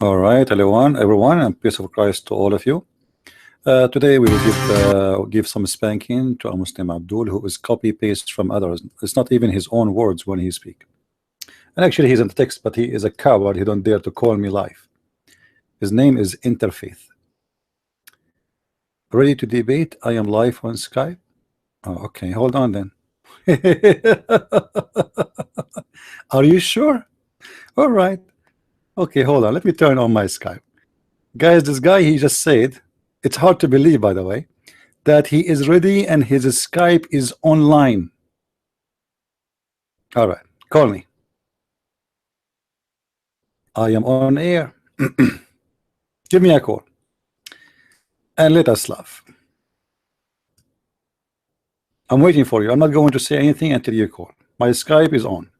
All right, everyone, and peace of Christ to all of you. Today we will give some spanking to a Muslim Abdul who is copy paste from others. It's not even his own words when he speak. And actually he's in the text, but he is a coward. He don't dare to call me live. His name is Interfaith. Ready to debate? I am live on Skype. Oh, okay, hold on then. Are you sure? All right. Okay, hold on. Let me turn on my Skype. Guys, this guy, he just said, it's hard to believe, by the way, that he is ready and his Skype is online. All right, call me. I am on air. Give me a call. And let us laugh. I'm waiting for you. I'm not going to say anything until you call. My Skype is on.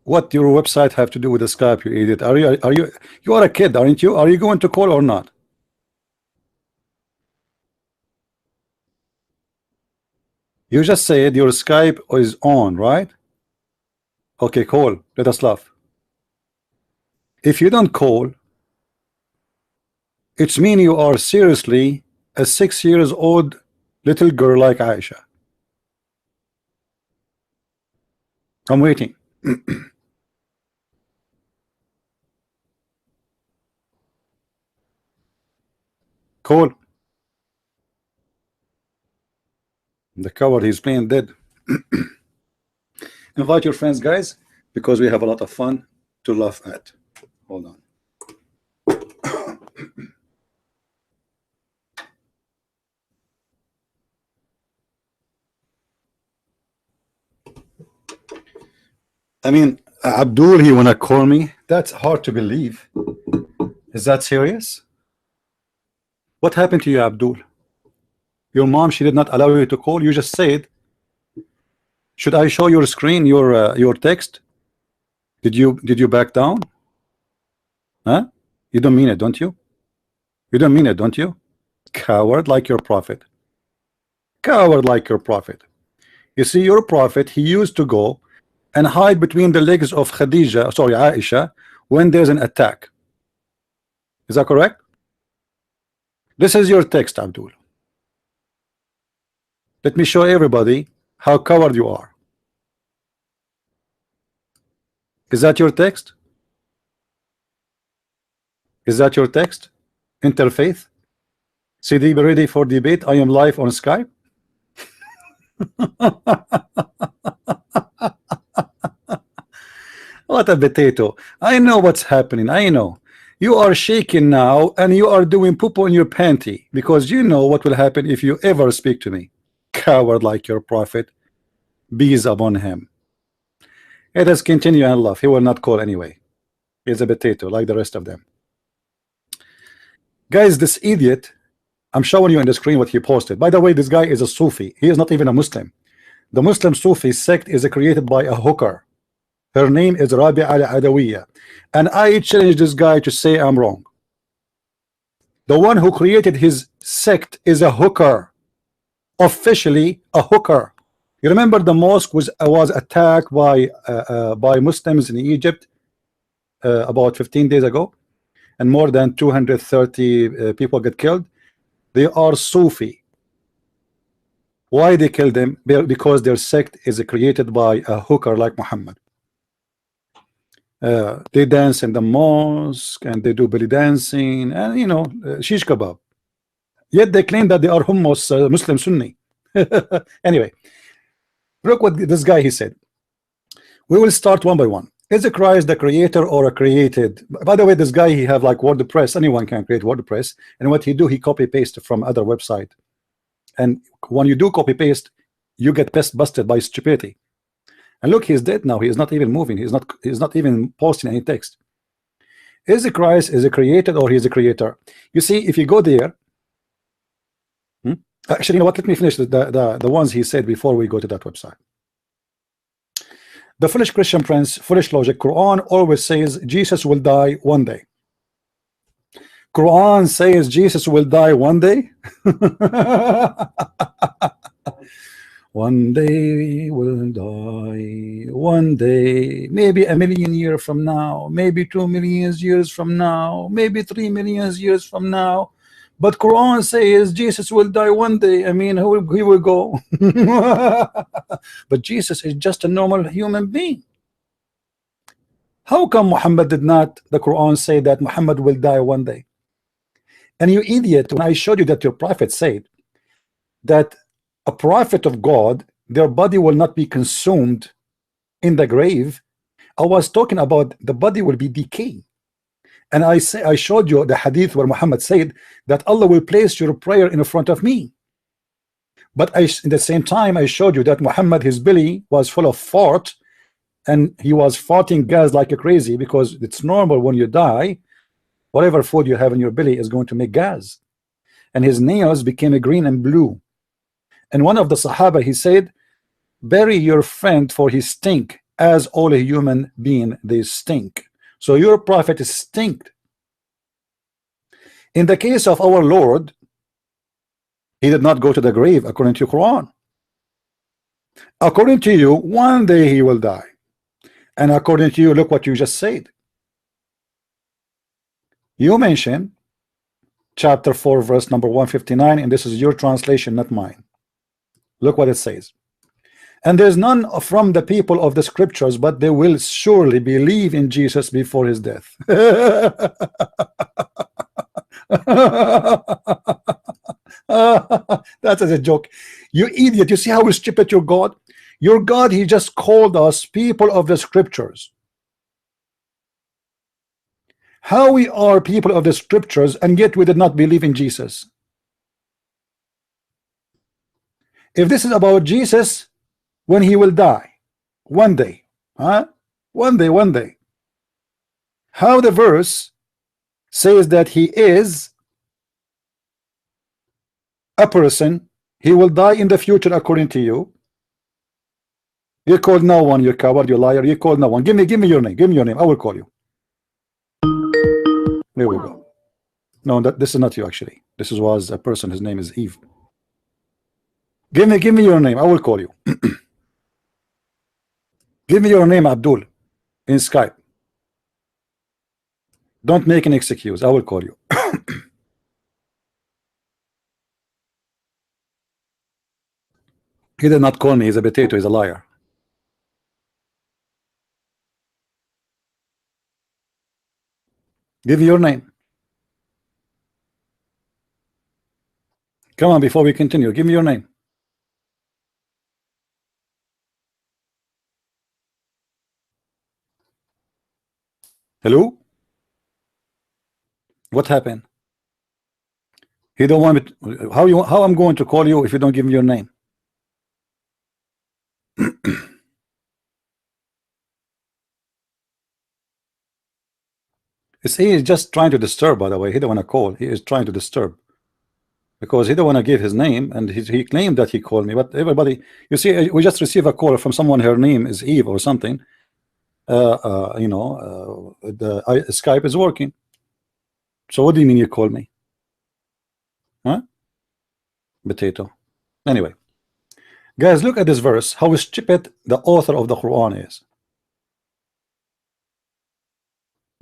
What your website have to do with the Skype, you idiot? You are a kid, aren't you? Are you going to call or not? You just said your Skype is on, right? Okay, call. Let us laugh. If you don't call, it's mean you are seriously a 6-year-old little girl like Aisha. I'm waiting. Call. The coward, he's playing dead. Invite your friends, guys, because we have a lot of fun to laugh at. Hold on. I mean, Abdul, he wanna call me? That's hard to believe. Is that serious? What happened to you, Abdul? Your mom, she did not allow you to call. You just said, should I show your screen, your text? Did you back down? Huh? You don't mean it, don't you? You don't mean it, don't you? Coward like your prophet. Coward like your prophet. You see, your prophet, he used to go and hide between the legs of Aisha, when there's an attack. Is that correct? This is your text, Abdul. Let me show everybody how coward you are. Is that your text? Is that your text? Interfaith? CD, be ready for debate. I am live on Skype. What a potato. I know what's happening. I know. You are shaking now and you are doing poop on your panty because you know what will happen if you ever speak to me. Coward like your prophet. Bees upon him. Let us continue and laugh. He will not call anyway. He's a potato like the rest of them. Guys, this idiot, I'm showing you on the screen what he posted. By the way, this guy is a Sufi. He is not even a Muslim. The Muslim Sufi sect is created by a hooker. Her name is Rabi al-Adawiyya. And I challenge this guy to say I'm wrong. The one who created his sect is a hooker. Officially a hooker. You remember the mosque was attacked by Muslims in Egypt about 15 days ago, and more than 230 people get killed. They are Sufi. Why they killed them? Because their sect is created by a hooker like Muhammad. They dance in the mosque and they do belly dancing and shish kebab. Yet they claim that they are hummus Muslim Sunni. Anyway, look what this guy he said. We will start one by one. Is Christ the creator or a created? By the way, this guy he have like WordPress. Anyone can create WordPress, and what he do, he copy paste from other website. And when you do copy paste, you get busted by stupidity. And look, he's dead now. He is not even moving. He's not even posting any text. Is Christ is a created or he is a creator? You see, if you go there, actually, you know what? Let me finish the ones he said before we go to that website. The foolish Christian prince, foolish logic. Quran always says Jesus will die one day. Quran says Jesus will die one day. One day will die. One day, maybe 1,000,000 years from now, maybe 2,000,000 years from now, maybe 3,000,000 years from now. But Quran says Jesus will die one day. I mean, he will go. But Jesus is just a normal human being. How come Muhammad did not, the Quran say that Muhammad will die one day? And you idiot, when I showed you that your prophet said that a prophet of God, their body will not be consumed in the grave, I was talking about the body will be decaying. And I showed you the hadith where Muhammad said that Allah will place your prayer in front of me. But in the same time, I showed you that Muhammad, his belly was full of fart, and he was farting gas like a crazy, because it's normal when you die, whatever food you have in your belly is going to make gas. And his nails became green and blue. And one of the Sahaba, he said, bury your friend for his stink, as all a human being they stink. So your prophet is stinked. In the case of our Lord, he did not go to the grave according to Quran. According to you, one day he will die. And according to you, look what you just said. You mentioned chapter 4 verse number 159, and this is your translation, not mine. Look what it says. And there's none from the people of the scriptures, but they will surely believe in Jesus before his death. That is a joke. You idiot. You see how stupid your God? Your God, he just called us people of the scriptures. How we are people of the scriptures, and yet we did not believe in Jesus? If this is about Jesus, when he will die one day, huh? One day. How the verse says that he is a person, he will die in the future according to you. You called no one, you coward, you liar. You called no one. Give me your name. Give me your name. I will call you. There we go. No, this is not you actually. This was a person. His name is Eve. Give me your name. I will call you. Give me your name, Abdul, in Skype. Don't make an excuse. I will call you. He did not call me. He's a potato. He's a liar. Give me your name. Come on, before we continue, give me your name. Hello? What happened? He don't want me to, how I'm going to call you if you don't give me your name? He is just trying to disturb, by the way. He don't want to call. He is trying to disturb. Because he don't want to give his name, and he claimed that he called me. But everybody, you see, we just received a call from someone. Her name is Eve or something. Skype is working. So what do you mean you call me? Huh? Potato. Anyway, guys, look at this verse. How stupid the author of the Quran is.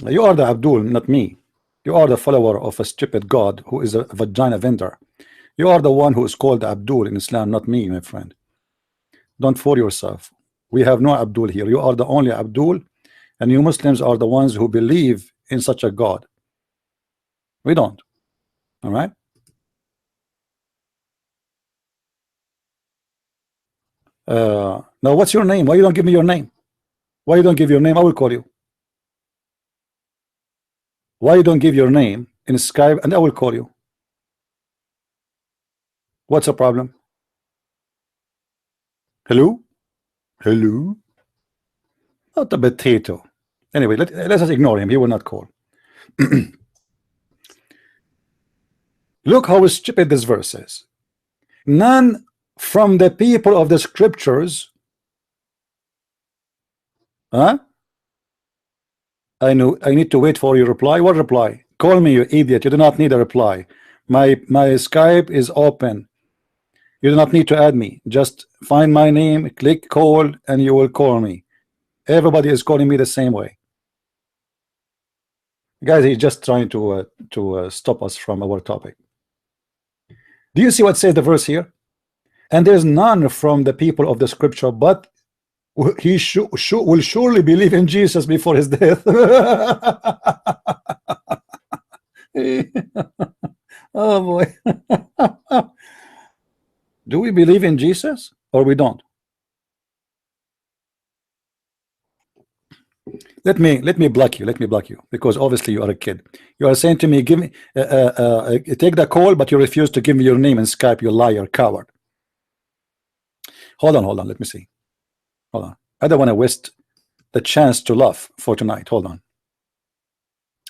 You are the Abdul, not me. You are the follower of a stupid God who is a vagina vendor. You are the one who is called Abdul in Islam, not me, my friend. Don't fool yourself. We have no Abdul here. You are the only Abdul, and you Muslims are the ones who believe in such a God. We don't. All right? Now, what's your name? Why you don't give me your name? Why you don't give your name? I will call you. Why you don't give your name in Skype and I will call you? What's the problem? Hello? Hello? Not a potato. Anyway, let's just ignore him. He will not call. Look how stupid this verse is. None from the people of the scriptures. Huh? I know. I need to wait for your reply. What reply? Call me, you idiot. You do not need a reply. My Skype is open. You do not need to add me. Just find my name, click call, and you will call me. Everybody is calling me the same way. Guys, he's just trying to stop us from our topic. Do you see what says the verse here? And there's none from the people of the scripture, but he will surely believe in Jesus before his death. Oh boy. Do we believe in Jesus or we don't? Let me block you. Let me block you, because obviously you are a kid. You are saying to me, give me take the call, but you refuse to give me your name and Skype. You liar, coward. Hold on. Let me see. Hold on. I don't want to waste the chance to laugh for tonight. Hold on.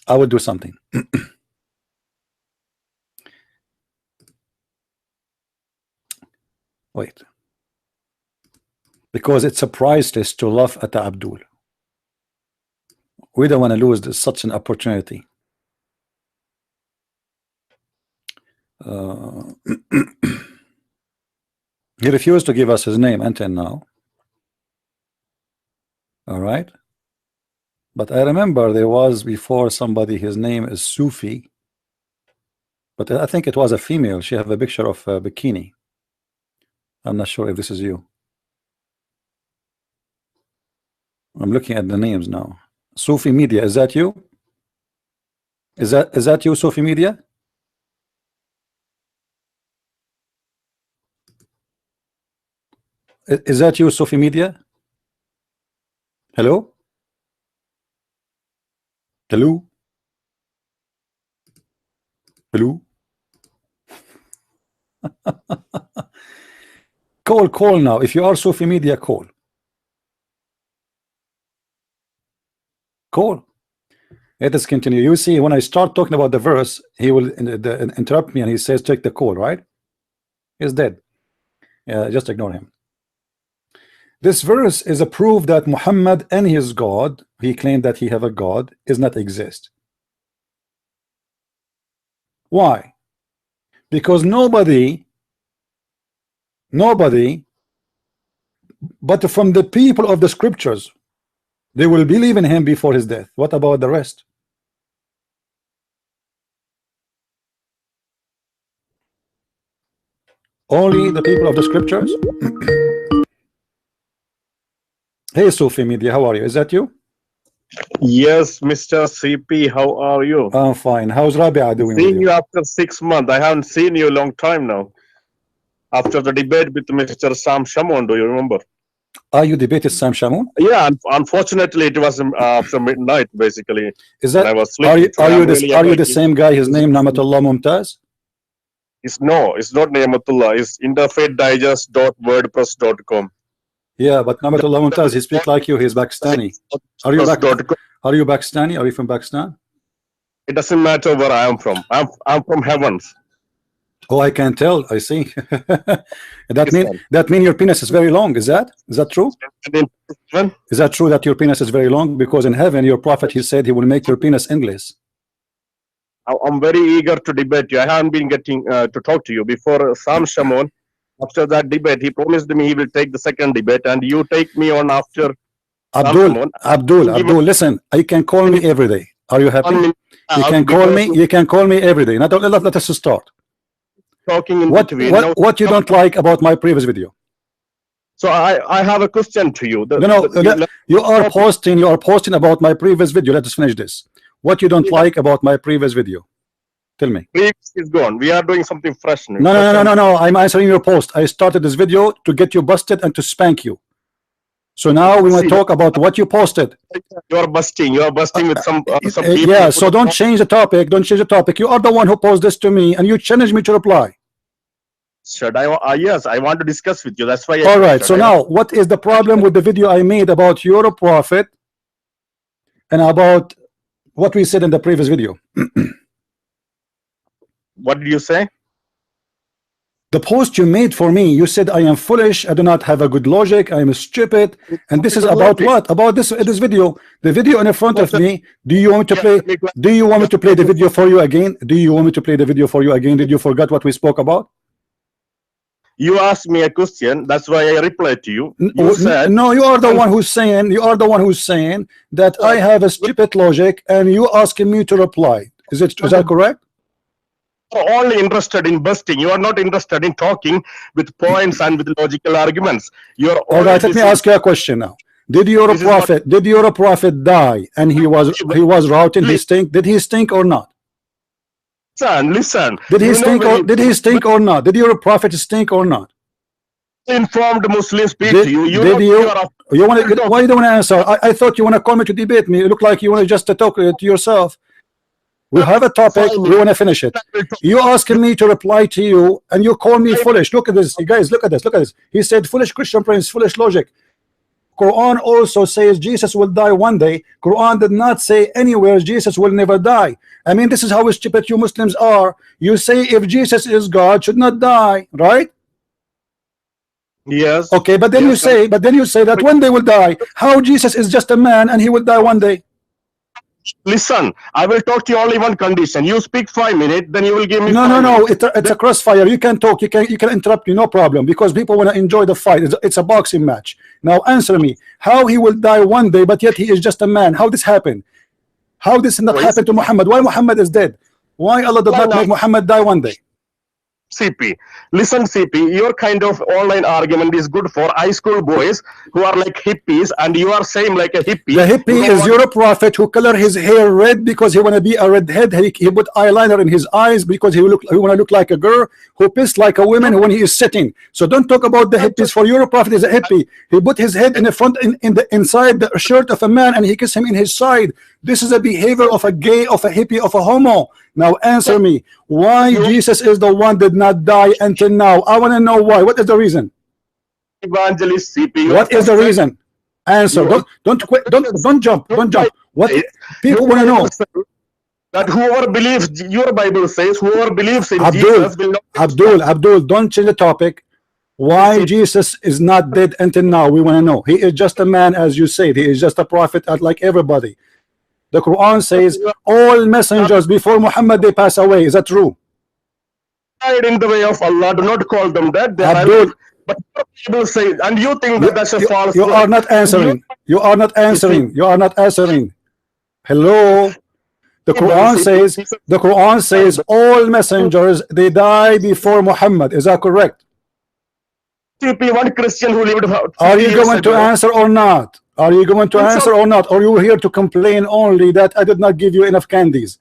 I will do something. Wait. Because it's a priceless to laugh at Abdul. We don't want to lose such an opportunity. He refused to give us his name until now. All right. But I remember there was before somebody, his name is Sufi. But I think it was a female. She have a picture of a bikini. I'm not sure if this is you. I'm looking at the names now. Sufi Media, is that you? Is that you, Sufi Media? Is that you, Sufi Media? Hello? Hello? Hello? Call now. If you are Sufi Media, call. Let us continue. You see, when I start talking about the verse, he will interrupt me and he says, take the call, right? He's dead. Just ignore him. This verse is a proof that Muhammad and his God, he claimed that he have a God, is not exist. Why? Because nobody but from the people of the scriptures, they will believe in him before his death. What about the rest? Only the people of the scriptures? Hey, Sufi Media, how are you? Is that you? Yes, Mr. CP, how are you? I'm fine. How's Rabia doing? Seeing you after 6 months. I haven't seen you a long time now. After the debate with Mr. Sam Shamoun, do you remember? You debated Sam Shamoun? Yeah, unfortunately, it was after midnight, basically. Is that? I was Are you really the same guy? His name Namatullah Mumtaz? It's not Niyamatullah. It's interfaith'1.wordpress.com. Yeah, but Namatullah Mumtaz, he speaks like you. He's Pakistani. Are you Pakistani? Are you from Pakistan? It doesn't matter where I am from. I'm from heavens. Oh, I can tell. I see. that mean your penis is very long. Is that true? Is that true that your penis is very long? Because in heaven, your prophet, he said he will make your penis endless. I'm very eager to debate you. I haven't been getting to talk to you before Sam Shamoun. After that debate, he promised me he will take the second debate, and you take me on after Abdul, listen. You can call me every day. Are you happy? You can call me. You can call me every day. Now, let us start. Talking in what you don't like about my previous video? So I have a question to you. You are posting about my previous video. Let us finish this. What you don't like about my previous video? Tell me. Previous is gone. We are doing something fresh now. No. I'm answering your post. I started this video to get you busted and to spank you. So now we want to talk about what you posted. You are busting with some people. Yeah, so don't change the topic. You are the one who posed this to me and you challenged me to reply. Should I? Yes, I want to discuss with you. That's why. All right. So now, what is the problem with the video I made about your prophet and about what we said in the previous video? What did you say? The post you made for me, you said I am foolish, I do not have a good logic, I am stupid, and this is about what? About this video. The video in front of me. Do you want me to play? Do you want me to play the video for you again? Did you forget what we spoke about? You asked me a question. That's why I replied to you. You said no. You are the one who's saying. You are the one who's saying that I have a stupid logic, and you asking me to reply. Is that correct? you're only interested in busting. You are not interested in talking with points and with logical arguments. You're all right. Let me ask you a question now. Did your prophet die and he was routing his stink? Did he stink or not? Listen. Did he stink or not? Did your prophet stink or not? Informed Muslims speak to you. Why you don't answer? I thought you want to come to debate me. It looked like you want to just talk to yourself. We have a topic. We want to finish it. You asking me to reply to you, and you call me foolish. Look at this, guys. Look at this. Look at this. He said, "Foolish Christian Prince, foolish logic." Quran also says Jesus will die one day. Quran did not say anywhere Jesus will never die. I mean, this is how stupid you Muslims are. You say if Jesus is God, should not die, right? Yes. Okay, but then you say that one day will die. How Jesus is just a man and he will die one day? Listen, I will talk to you only one condition. You speak 5 minutes, then you will give me. No. It's a crossfire. You can talk. You can interrupt me, no problem, because people want to enjoy the fight. It's a boxing match. Now answer me. How he will die one day, but yet he is just a man? How this happened? How this not happen to Muhammad? Why Muhammad is dead? Why Allah did not make Muhammad die one day? CP, listen, CP, your kind of online argument is good for high school boys who are like hippies, and you are saying like a hippie. The hippie is your prophet who color his hair red because he want to be a redhead. He put eyeliner in his eyes because he want to look like a girl, who pissed like a woman when he is sitting. So don't talk about the hippies. For your prophet is a hippie. He put his head in the front, inside the shirt of a man, and he kissed him in his side. This is a behavior of a gay, of a hippie, of a homo. Now answer me. Why Jesus is the one did not die until now? I want to know why. What is the reason? Evangelist CP. What is the reason? Answer. Don't quit. Don't jump. Don't jump. What people want to know? That whoever believes, your Bible says, whoever believes in Abdul, Jesus will not. Abdul, don't change the topic. Why Jesus is not dead until now? We want to know. He is just a man, as you said. He is just a prophet, like everybody. The Quran says all messengers before Muhammad, they pass away. Is that true? Died in the way of Allah. Do not call them dead. They Abdul, are, but people say, and you think that that's a false. You are not answering. You are not answering. You are not answering. Hello. The Quran says all messengers, they die before Muhammad. Is that correct? One Christian who lived. Are you going to answer or not? Are you going to answer or not? Or are you here to complain only that I did not give you enough candies?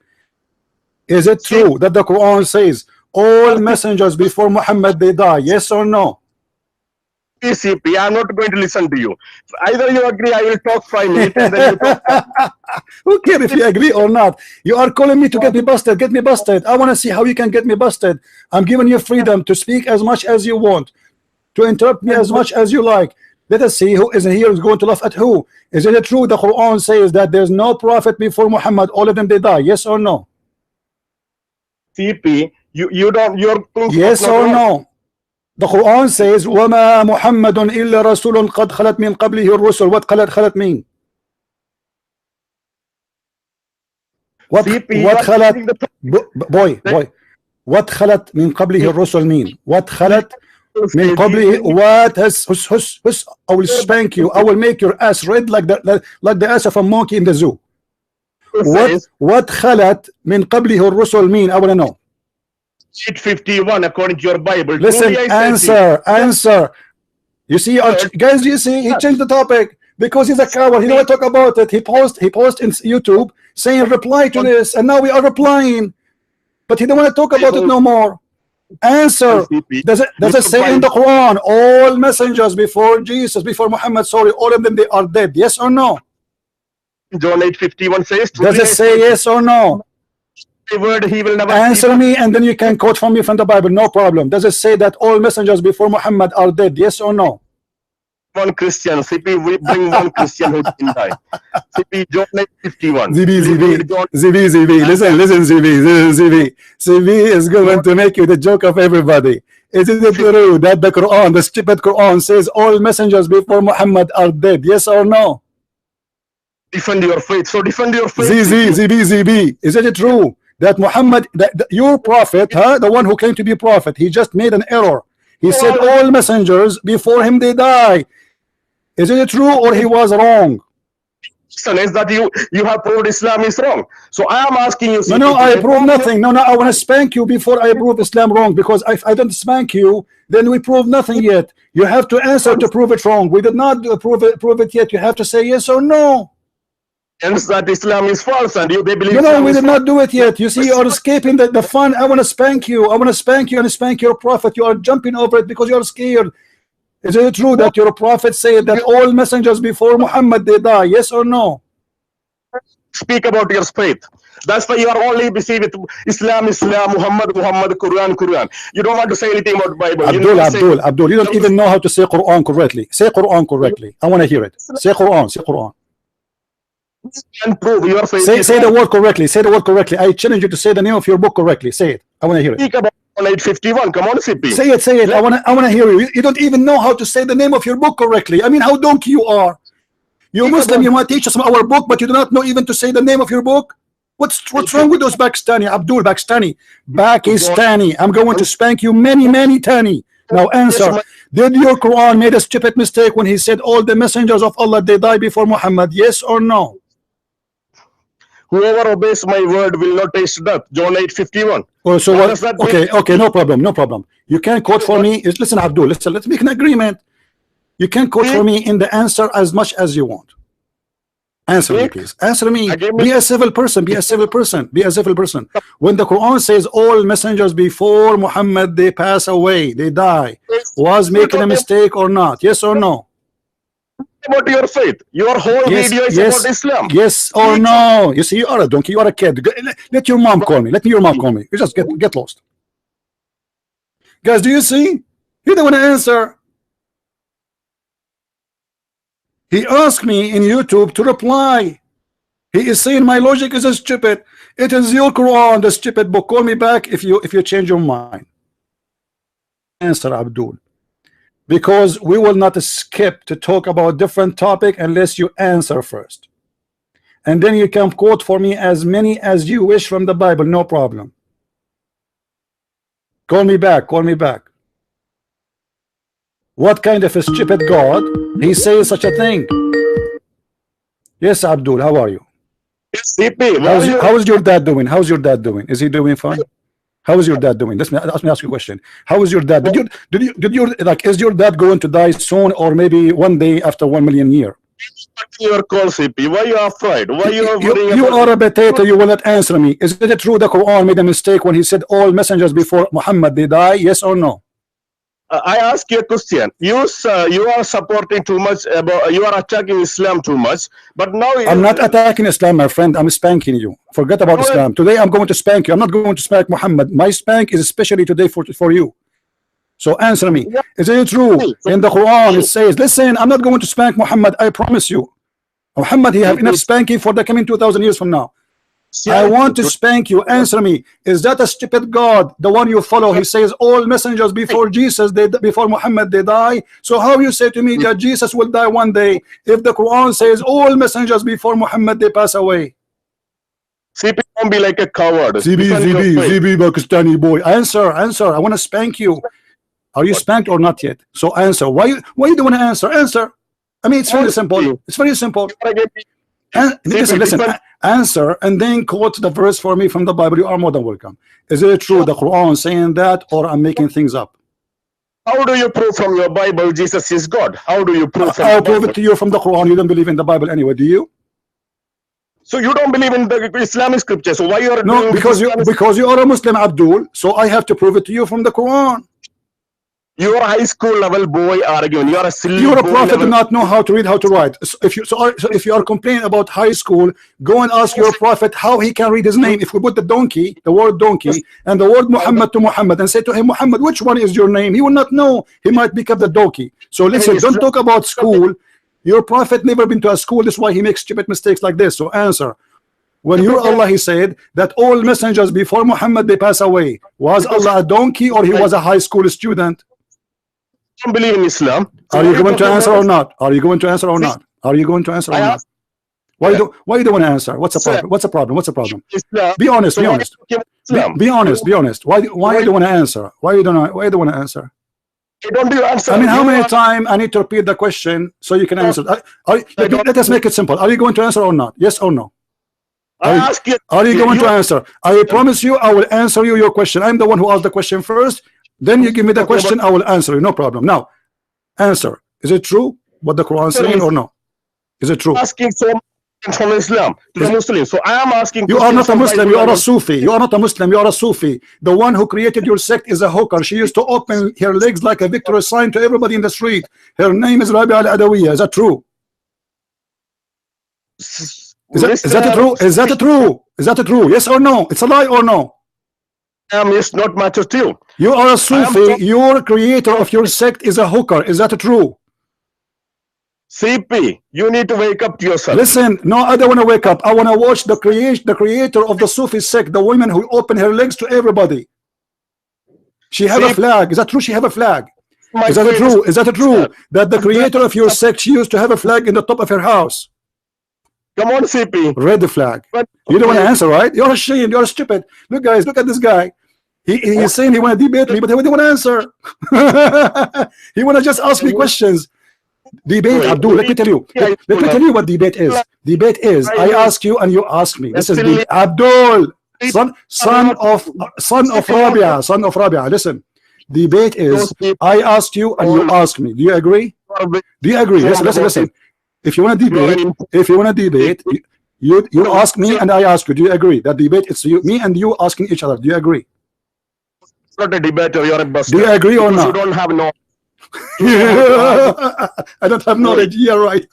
Is it true that the Quran says all messengers before Muhammad, they die? Yes or no? CP, I'm not going to listen to you. Either you agree, I will talk 5 minutes, and then you talk. Who cares if you agree or not? You are calling me to get me busted. Get me busted. I want to see how you can get me busted. I'm giving you freedom to speak as much as you want, to interrupt me as much as you like. Let us see who is here is going to laugh at who. Is it true the Quran says that there's no prophet before Muhammad, all of them they die? Yes or no? CP, you don't, you're yes or no? The Quran says وَمَا مُحَمَّدٌ إِلَّا رَسُولٌ قَدْ خَلَتْ مِنْ قَبْلِهِ الرُّسُلُ. What خَلَتْ mean? What خَلَتْ, boy, what خَلَتْ مِنْ قَبْلِهِ الرُّسُلُ mean? What خَلَتْ من قبله, what has hush, I will spank you. I will make your ass red like the ass of a monkey in the zoo. What خلت من قبله الرسل mean? I want to know. 851 according to your Bible. Listen, answer. You see, guys, you see, he changed the topic because he's a coward. He don't want to talk about it. He post in YouTube saying reply to this, and now we are replying, but he don't want to talk about it no more. Answer. Does it say in the Quran all messengers before Jesus, before Muhammad, sorry, all of them they are dead? Yes or no? John 8:51 says. Does it say yes or no? Word he will never answer me, and then you can quote from me from the Bible, no problem. Does it say that all messengers before Muhammad are dead? Yes or no? One Christian, CP, we bring one Christian who didn't die. CP, John 8:51. ZB, listen, ZB is going to make you the joke of everybody. Is it true that the Quran, the stupid Quran, says all messengers before Muhammad are dead? Yes or no? Defend your faith. So defend your faith. ZB, is it true that Muhammad, your prophet, the one who claimed to be prophet, he just made an error? He said all messengers before him they die. Is it true or he was wrong? Is that you have proved Islam is wrong. So I am asking you. No, I prove nothing. No, I want to spank you before I prove Islam wrong, because if I don't spank you, then we prove nothing yet. You have to answer to prove it wrong. We did not prove it yet. You have to say yes or no. Hence that Islam is false, and they believe. No, we did not do it yet. You see, you are escaping the fun. I want to spank you. I want to spank you and spank your prophet. You are jumping over it because you are scared. Is it true that your prophet said that all messengers before Muhammad they die? Yes or no? Speak about your faith. That's why you are only busy with Islam, Muhammad, Quran. You don't want to say anything about Bible. Abdul, you don't even know how to say Quran correctly. Say Quran correctly. I want to hear it. Say Quran. Say Quran. And prove your faith. Say the word correctly. Say the word correctly. I challenge you to say the name of your book correctly. Say it. I want to hear it. Speak about 851. Come on, CP. Say it. I want to hear you. You don't even know how to say the name of your book correctly. I mean, how donkey you are. You're Muslim, you might teach us our book, but you do not know even to say the name of your book. What's wrong with those Pakistani? Abdul, Pakistani. I'm going to spank you many tani. Now answer. Did your Quran made a stupid mistake when he said all the messengers of Allah they die before Muhammad? Yes or no? Whoever obeys my word will not taste death. John 8:51. Oh, so what? Okay, no problem. You can quote for me. Listen, Abdul, let's make an agreement. You can quote for me in the answer as much as you want. Answer me, please. Answer me. Be a civil person. Be a civil person. When the Quran says all messengers before Muhammad they pass away, they die, was making a mistake or not? Yes or no? About your faith. Your whole video is about Islam. Yes or no? You see, you are a donkey. You are a kid. Let your mom call me. Let your mom call me. You just get lost. Guys, do you see? You don't want to answer. He asked me in YouTube to reply. He is saying my logic is stupid. It is your Quran, the stupid book. Call me back if you change your mind. Answer, Abdul. Because we will not skip to talk about different topic unless you answer first. And then you can quote for me as many as you wish from the Bible, no problem. Call me back. What kind of a stupid God he says such a thing? Yes, Abdul, how are you? How's your dad doing? How's your dad doing? Is he doing fine? How is your dad doing? Let me ask you a question. How is your dad? Did you like, is your dad going to die soon or maybe one day after 1 million years? Your call, CP. Why you are afraid? Why you are a potato? You will not answer me. Is it true the Quran made a mistake when he said all messengers before Muhammad they die? Yes or no? I ask you a question. You are supporting too much about. You are attacking Islam too much. But now I'm not attacking Islam, my friend. I'm spanking you. Forget about Islam. Today I'm going to spank you. I'm not going to spank Muhammad. My spank is especially today for you. So answer me. Is it true in the Quran it says, listen, I'm not going to spank Muhammad. I promise you. Muhammad, he have enough spanking for the coming 2,000 years from now. I want to spank you. Answer me. Is that a stupid God, the one you follow? He says all messengers before Jesus, before Muhammad they die. So how you say to me that Jesus will die one day if the Quran says all messengers before Muhammad they pass away? CP, don't be like a coward. CB, Pakistani boy. Answer. I want to spank you. Are you spanked or not yet? So answer. Why you don't want to answer? Answer. I mean, it's very simple. It's very simple. Listen. Answer and then quote the verse for me from the Bible. You are more than welcome. Is it true the Quran saying that, or I'm making things up? How do you prove from your Bible Jesus is God? How do you prove? I'll prove it to you from the Quran. You don't believe in the Bible anyway, do you? So you don't believe in the Islamic scripture. So why you are no? Because you are a Muslim, Abdul. So I have to prove it to you from the Quran. You are a high school level boy arguing. You are a silly. You're a prophet, do not know how to read, how to write. So if you are complaining about high school, go and ask your prophet how he can read his name. If we put the word donkey, and the word Muhammad to Muhammad, and say to him, Muhammad, which one is your name? He will not know. He might pick up the donkey. So listen, don't talk about school. Your prophet never been to a school. That's why he makes stupid mistakes like this. So answer. When your Allah, he said that all messengers before Muhammad they pass away. Was Allah a donkey or he was a high school student? Don't believe in Islam. Are you going to answer or not? Are you going to answer or not? Are you going to answer or not? Why you don't want to answer? What's the problem? What's the problem? What's the problem? Be honest. Be honest. Be honest. Be honest. Why you don't want to answer? Why you don't want to answer? Don't you answer? I mean, how many times I need to repeat the question so you can answer? Let us make it simple. Are you going to answer or not? Yes or no? I ask you. Are you going to answer? I promise you, I will answer you your question. I'm the one who asked the question first. Then you give me the question, I will answer you. No problem. Now, answer. Is it true what the Quran is saying or no? Is it true? Asking so much from Islam to the Muslims. So I am asking. You are not a Muslim. You are a Sufi. You are not a Muslim. You are a Sufi. The one who created your sect is a hooker. She used to open her legs like a victory sign to everybody in the street. Her name is Rabi al-Adawiyya. Is that true? Is that true? Is that true? Is that true? Yes or no? It's a lie or no? It's not matter to you. You are a Sufi. Your creator of your sect is a hooker. Is that true? CP, you need to wake up to yourself. Listen, no, I don't want to wake up. I want to watch the creator of the Sufi sect, the woman who open her legs to everybody. She have a flag. Is that true? She have a flag. Is that true? Is that true? That the creator of your sect, she used to have a flag in the top of her house. Come on, CP. Red flag. You don't want to answer, right? You're ashamed. You're stupid. Look, guys, look at this guy. He's saying he want to debate me, but he don't want to answer. He want to just ask me questions. Debate, Abdul, let me tell you. Let me tell you what debate is. Debate is I ask you and you ask me. This is debate. Abdul, son of Rabia, son of Rabia. Listen, debate is I asked you and you ask me. Do you agree? Do you agree? Listen. If you want to debate, you ask me and I ask you. Do you agree? That debate is me and you asking each other. Do you agree? It's not a debate. You're a buster. Do you agree or not? You don't have no. I don't have knowledge. Yeah, right.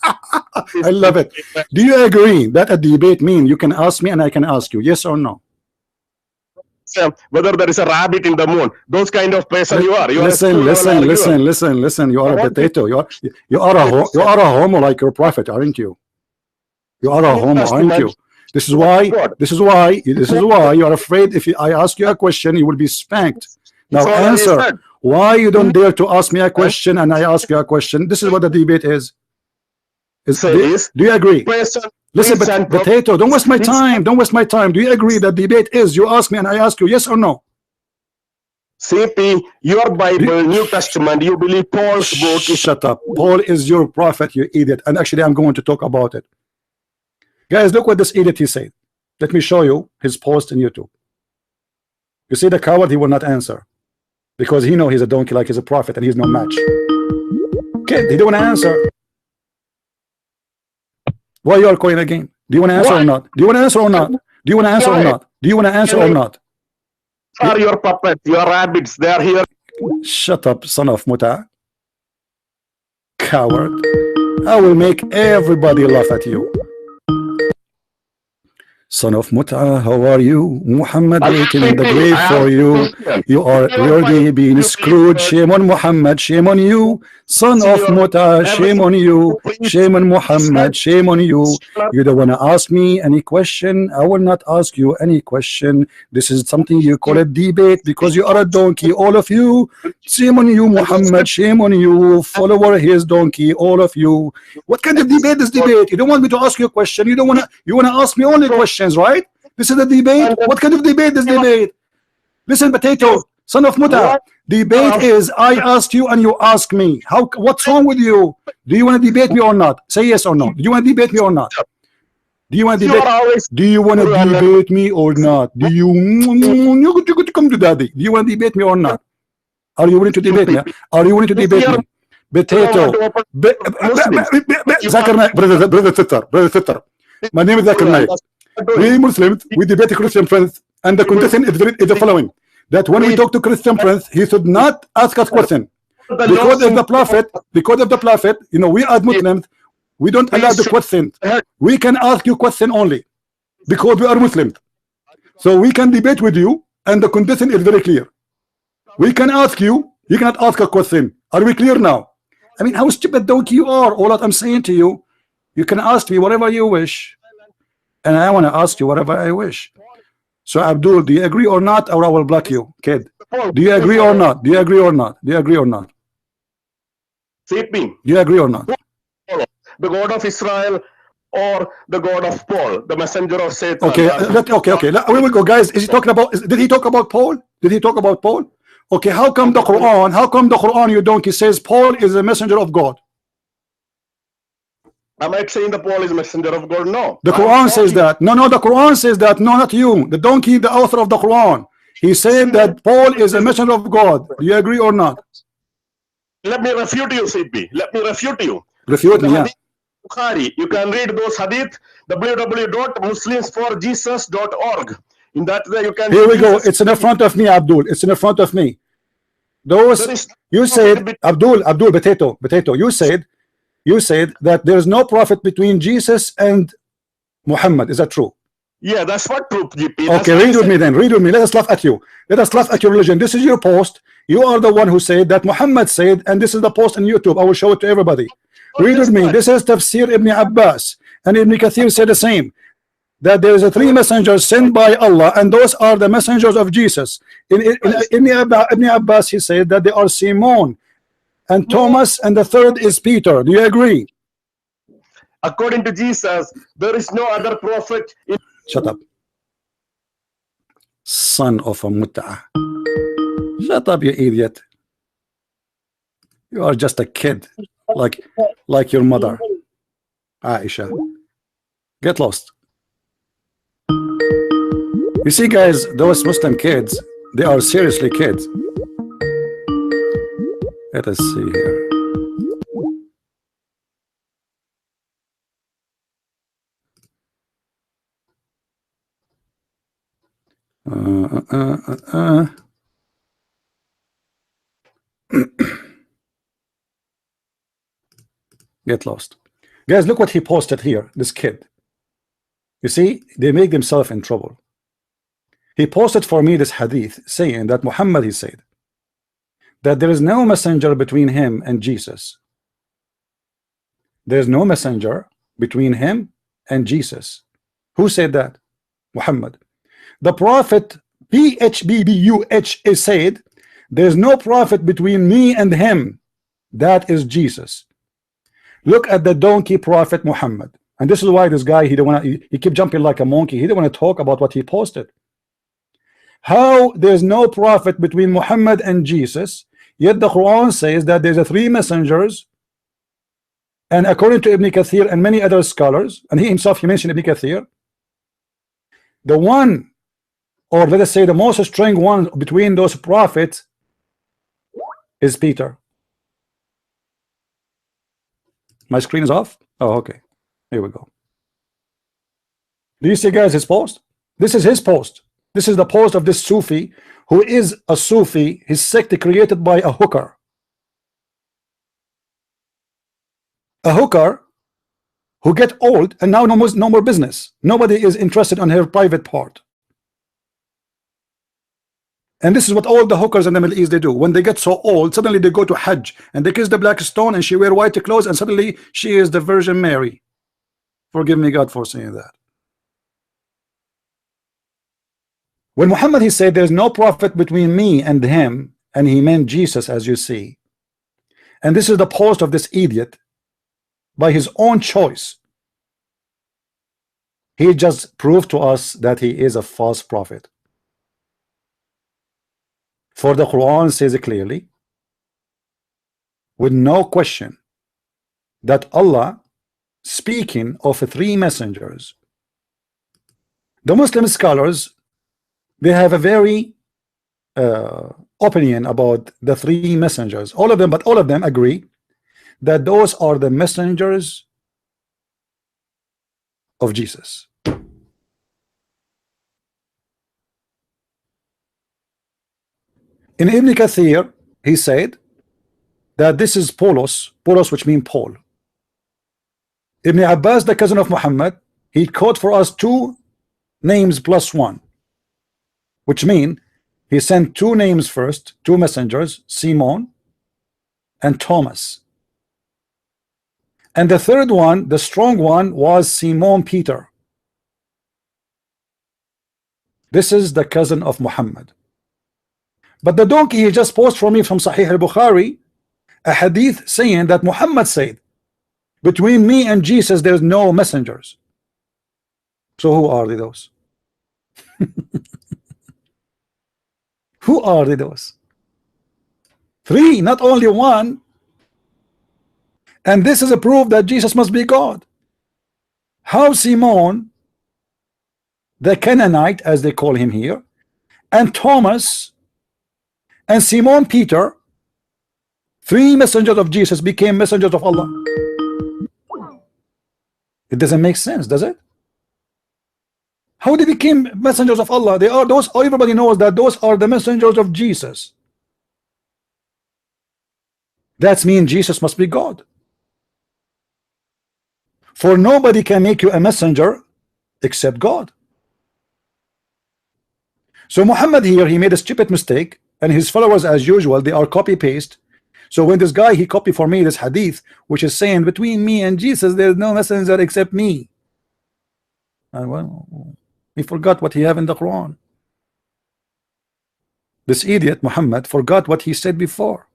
I love it. Do you agree that a debate means you can ask me and I can ask you? Yes or no? Whether there is a rabbit in the moon, those kind of person you are. Listen. You are a potato. You are a homo like your prophet, aren't you? You are a homo, aren't you? This is why you are afraid. If I ask you a question, you will be spanked. Now answer. Why you don't dare to ask me a question and I ask you a question? This is what the debate is. Do you agree? Listen, but potato, don't waste my time. Don't waste my time. Do you agree that debate is you ask me and I ask you? Yes or no? CP, your Bible, New Testament, you believe Paul's book. Shut up. Paul is your prophet, you idiot. And actually, I'm going to talk about it. Guys, look what this idiot he said. Let me show you his post on YouTube. You see the coward, he will not answer. Because he know he's a donkey like he's a prophet and he's no match. Okay, he don't want to answer. Why you are calling again? Do you want to answer or not? Do you want to answer or not? Do you want to answer or not? Do you want to answer or not? Are your puppets, your rabbits, they are here. Shut up, son of Muta. Coward. I will make everybody laugh at you. Son of Mut'ah, how are you? Muhammad waiting in the grave for you. You are already being screwed. Shame on Muhammad, shame on you. Son of Mut'ah, shame on you. Shame on Muhammad, shame on you. You don't want to ask me any question. I will not ask you any question. This is something you call a debate because you are a donkey, all of you. Shame on you, Muhammad, shame on you. Follower his donkey, all of you. What kind of debate is debate? You don't want me to ask you a question. You don't want to. You want to ask me only questions. Right? This is a debate. What kind of debate is debate? Listen, potato, son of Muta. Debate is I asked you and you ask me. What's wrong with you? Do you want to debate me or not? Say yes or no. Do you want to debate me or not? Do you want to debate? Do you want to debate me or not? Do you come to daddy? Do you want to debate me or not? Are you willing to debate me? Are you willing to debate me? Potato. Brother Sitter. My name is Zakir Naik. We Muslims, we debate Christian friends, and the condition is the following: that when we talk to Christian friends, he should not ask us question because of the prophet. You know, we as Muslims, we don't allow the question. We can ask you question only because we are Muslims. So we can debate with you, and the condition is very clear. We can ask you. You cannot ask a question. Are we clear now? I mean, how stupid donkey you are. All that I'm saying to you, you can ask me whatever you wish. And I want to ask you whatever I wish. So Abdul, do you agree or not, or I will block you, kid? Do you agree or not? Do you agree or not? Do you agree or not? CP. Do you agree or not? The God of Israel or the God of Paul, the messenger of Satan. Okay, okay. We will go, guys. Is he talking about? Did he talk about Paul? Did he talk about Paul? Okay, how come the Quran, you donkey, says Paul is a messenger of God? Am I saying the Paul is messenger of God? No. The Quran says that. No, the Quran says that. No, not you. The donkey, the author of the Quran. He said that Paul is a messenger of God. Do you agree or not? Let me refute you, CP. Let me refute you. Refute me, yeah. Bukhari, you can read those hadith, www.muslimsforjesus.org. In that way, you can. Here we go. It's in the front of me, Abdul. It's in the front of me. Those you said, Abdul, potato. You said that there is no prophet between Jesus and Muhammad. Is that true? Yeah, that's what true, GP. Okay, read with me then. Read with me. Let us laugh at you. Let us laugh at your religion. This is your post. You are the one who said that Muhammad said, and this is the post on YouTube. I will show it to everybody. Read with me. This is Tafsir Ibn Abbas, and Ibn Kathir said the same. That there is a 3 messengers sent by Allah, and those are the messengers of Jesus. In Ibn Abbas, he said that they are Simon and Thomas, and the third is Peter. Do you agree? According to Jesus, there is no other prophet. Shut up, son of a mutta'ah. Shut up, you idiot. You are just a kid, like your mother, Aisha. Get lost. You see, guys, those Muslim kids, they are seriously kids. Let us see here. Get lost. Guys, look what he posted here, this kid. You see, they make themselves in trouble. He posted for me this hadith saying that Muhammad, he said, that there is no messenger between him and Jesus. There is no messenger between him and Jesus. Who said that? Muhammad. The prophet PHBBUH is said, there is no prophet between me and him. That is Jesus. Look at the donkey prophet Muhammad. And this is why this guy, he keep jumping like a monkey. He didn't want to talk about what he posted. How there's no prophet between Muhammad and Jesus, yet the Quran says that there's a 3 messengers, and according to Ibn Kathir and many other scholars, and he himself, he mentioned Ibn Kathir, the one, or let us say the most strong one between those prophets is Peter. My screen is off? Oh, okay. Here we go. Do you see, guys, his post? This is his post. This is the post of this Sufi, who is a Sufi, his sect created by a hooker. A hooker who get old and now no more business. Nobody is interested on her private part. And this is what all the hookers in the Middle East they do. When they get so old, suddenly they go to Hajj and they kiss the black stone and she wear white clothes and suddenly she is the Virgin Mary. Forgive me, God, for saying that. When Muhammad, he said there's no prophet between me and him, and he meant Jesus, as you see. And this is the post of this idiot by his own choice. He just proved to us that he is a false prophet. For the Quran says it clearly, with no question, that Allah speaking of 3 messengers. The Muslim scholars, they have a very opinion about the 3 messengers. All of them, but all of them agree that those are the messengers of Jesus. In Ibn Kathir, he said that this is Paulos, which means Paul. Ibn Abbas, the cousin of Muhammad, he quote for us 2 names plus 1, which mean he sent 2 names first, 2 messengers, Simon and Thomas. And the third one, the strong one, was Simon Peter. This is the cousin of Muhammad. But the donkey, he just posted for me from Sahih al-Bukhari a hadith saying that Muhammad said, between me and Jesus there's no messengers. So who are they, those? Who are they, those? Three, not only one. And this is a proof that Jesus must be God. How Simon the Canaanite, as they call him here, and Thomas and Simon Peter, three messengers of Jesus, became messengers of Allah? It doesn't make sense, does it? How they became messengers of Allah? They are those, everybody knows that those are the messengers of Jesus. That means Jesus must be God. For nobody can make you a messenger except God. So Muhammad here, he made a stupid mistake, and his followers, as usual, they are copy paste. So when this guy, he copied for me this hadith which is saying between me and Jesus there's no messenger except me, and well, he forgot what he have in the Quran. This idiot Muhammad forgot what he said before.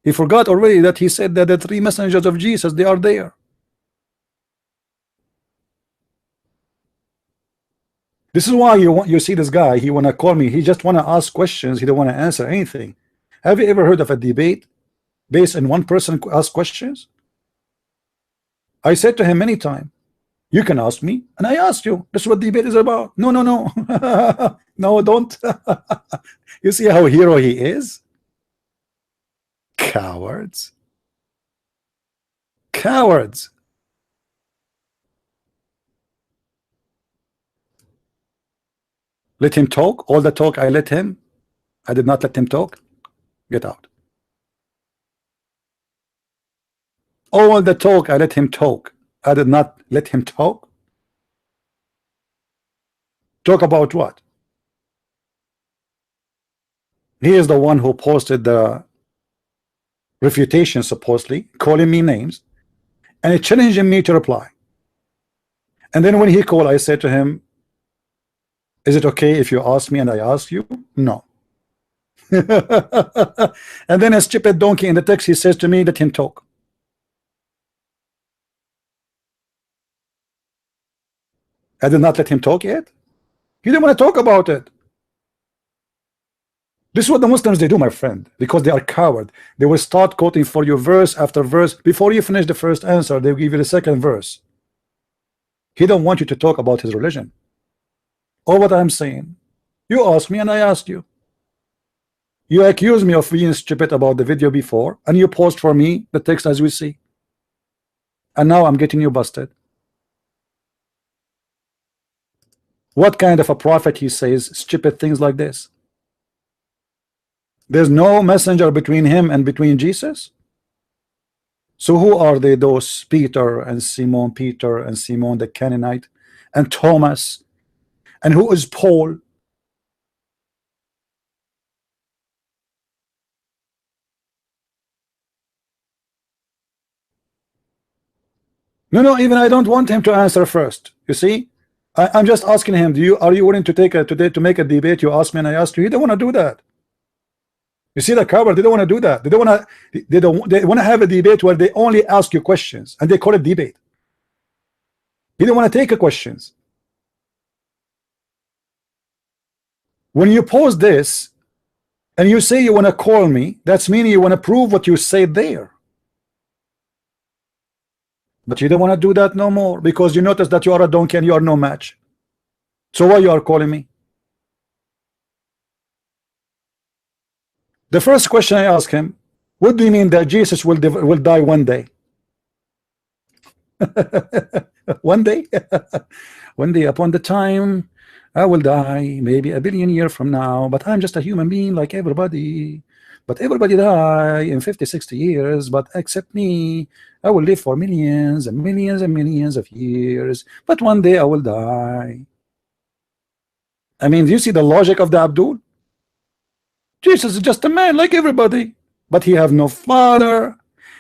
He forgot already that he said that the three messengers of Jesus, they are there. This is why you see this guy, he wanna call me, he just wanna ask questions, he don't wanna answer anything. Have you ever heard of a debate based on one person ask questions? I said to him many times, you can ask me and I asked you. That's what debate is about. No, no, no. No, don't. You see how hero he is? Cowards. Cowards. Let him talk. All the talk I let him. I did not let him talk. Get out. All the talk I let him talk. I did not let him talk. Talk about what? He is the one who posted the refutation, supposedly calling me names, and he challenging me to reply. And then when he called, I said to him, is it okay if you ask me and I ask you? No. And then a stupid donkey in the text, he says to me, let him talk. I did not let him talk yet. He didn't want to talk about it. This is what the Muslims they do, my friend, because they are coward. They will start quoting for you verse after verse. Before you finish the first answer, they will give you the second verse. He don't want you to talk about his religion or what I'm saying. You asked me and I asked you. You accuse me of being stupid about the video before, and you post for me the text as we see. And now I'm getting you busted. What kind of a prophet he says stupid things like this? There's no messenger between him and between Jesus. So who are they, those Peter and Simon Peter and Simon the Canaanite and Thomas, and who is Paul? No, even I don't want him to answer first. You see, I'm just asking him, are you willing to take today to make a debate? You ask me and I ask you. You don't want to do that. You see the coward, they don't want to do that. They want to have a debate where they only ask you questions and they call it debate. He don't want to take questions. When you post this and you say you want to call me, that's meaning you want to prove what you say there. But you don't want to do that no more because you notice that you are a donkey and you are no match. So why you are calling me? The first question I ask him, what do you mean that Jesus will die one day? One day? One day upon the time I will die, maybe 1 billion years from now, but I'm just a human being like everybody. But everybody die in 50, 60 years, but except me, I will live for millions and millions and millions of years, but one day I will die. I mean, do you see the logic of the Abdul? Jesus is just a man like everybody, but he have no father.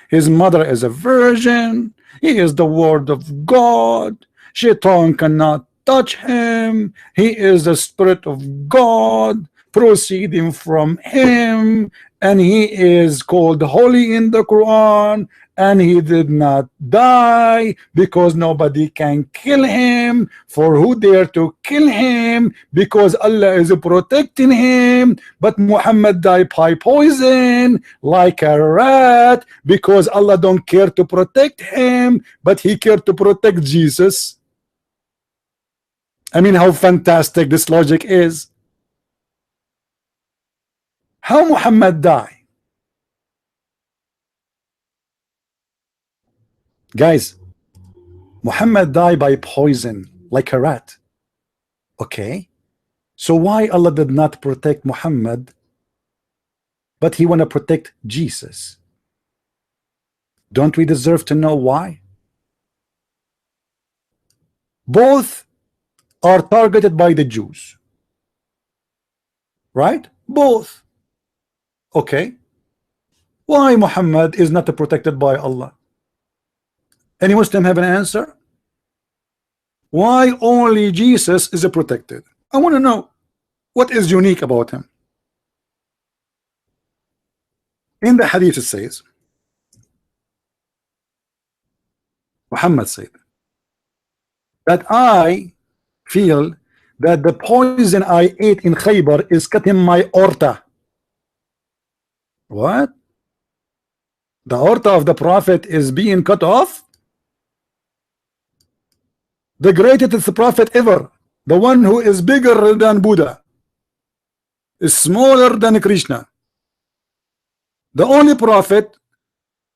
His mother is a virgin. He is the word of God. Shaitan cannot touch him. He is the spirit of God proceeding from him, and he is called holy in the Quran, and he did not die because nobody can kill him. For who dare to kill him? Because Allah is protecting him. But Muhammad died by poison like a rat because Allah don't care to protect him, but he cared to protect Jesus. I mean, how fantastic this logic is. How Muhammad died? Guys, Muhammad died by poison like a rat. Okay, so why Allah did not protect Muhammad, but he want to protect Jesus? Don't we deserve to know why? Both are targeted by the Jews, right? Both. Okay, why Muhammad is not protected by Allah? Any Muslim have an answer? Why only Jesus is protected? I want to know what is unique about him. In the hadith it says, Muhammad said that I feel that the poison I ate in Khaybar is cutting my aorta. What? The aorta of the Prophet is being cut off? The greatest prophet ever, the one who is bigger than Buddha, is smaller than Krishna, the only prophet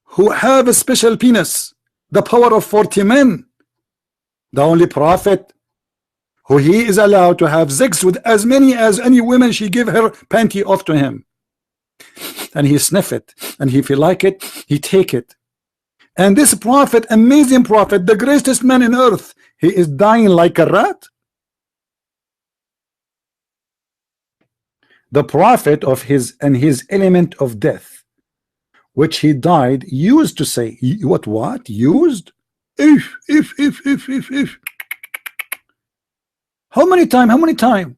who have a special penis, the power of 40 men, the only prophet who he is allowed to have sex with as many as any woman she give her panty off to him, and he sniff it, and if he like it, he take it. And this prophet, amazing prophet, the greatest man in earth, he is dying like a rat. The prophet of his and his element of death, which he died, used to say, what used? If. How many time?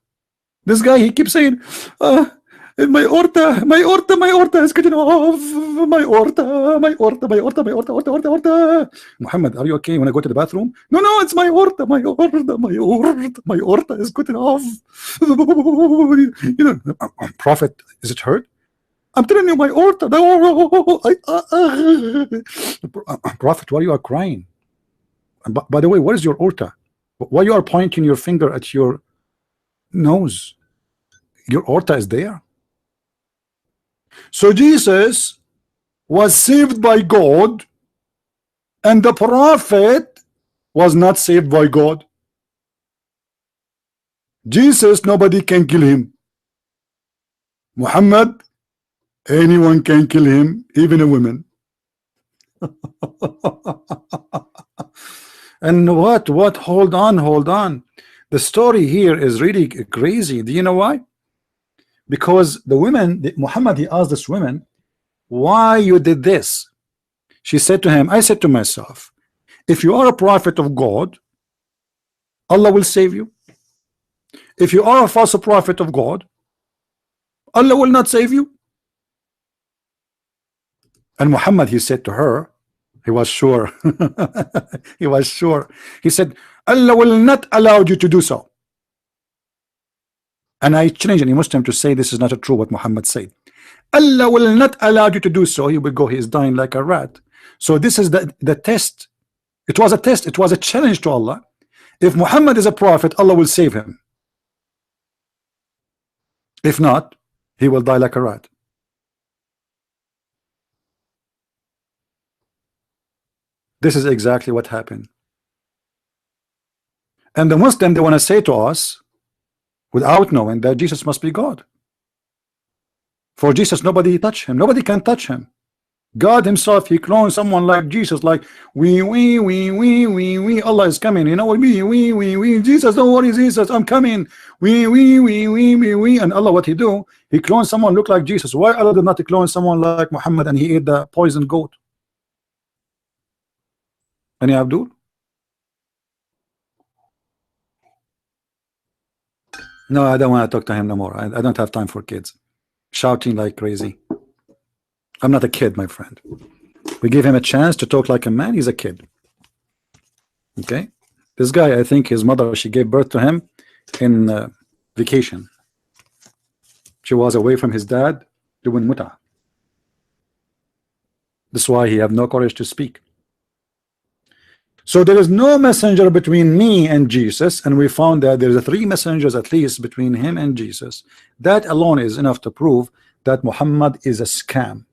This guy, he keeps saying, my aorta is getting off. My aorta. Muhammad, are you okay when I go to the bathroom? No, it's my aorta. My aorta is getting off. You know, Prophet, is it hurt? I'm telling you, my aorta. Prophet, why you are crying? By the way, what is your aorta? Why you are pointing your finger at your nose? Your aorta is there. So Jesus was saved by God, and the prophet was not saved by God. Jesus, nobody can kill him. Muhammad, anyone can kill him, even a woman. And what? Hold on. The story here is really crazy. Do you know why? Because the women, Muhammad, he asked this woman, why you did this? She said to him, I said to myself, if you are a prophet of God, Allah will save you. If you are a false prophet of God, Allah will not save you. And Muhammad, he said to her, he was sure. He was sure. He said, Allah will not allow you to do so. And I challenge any Muslim to say this is not true what Muhammad said. Allah will not allow you to do so. He will go, he is dying like a rat. So this is the test. It was a test. It was a challenge to Allah. If Muhammad is a prophet, Allah will save him. If not, he will die like a rat. This is exactly what happened. And the Muslim, they want to say to us, without knowing, that Jesus must be God. For Jesus, nobody touch him. Nobody can touch him. God himself, he cloned someone like Jesus, like we. Allah is coming. You know what? We. Jesus, don't worry, Jesus, I'm coming. We. And Allah, what he do? He cloned someone look like Jesus. Why Allah did not clone someone like Muhammad and he ate the poisoned goat? Any Abdul? No, I don't want to talk to him no more. I don't have time for kids shouting like crazy. I'm not a kid, my friend. We gave him a chance to talk like a man. He's a kid. Okay, this guy, I think his mother, she gave birth to him in vacation. She was away from his dad doing mut'ah. That's why he have no courage to speak. So there is no messenger between me and Jesus, and we found that there are 3 messengers at least between him and Jesus. That alone is enough to prove that Muhammad is a scam.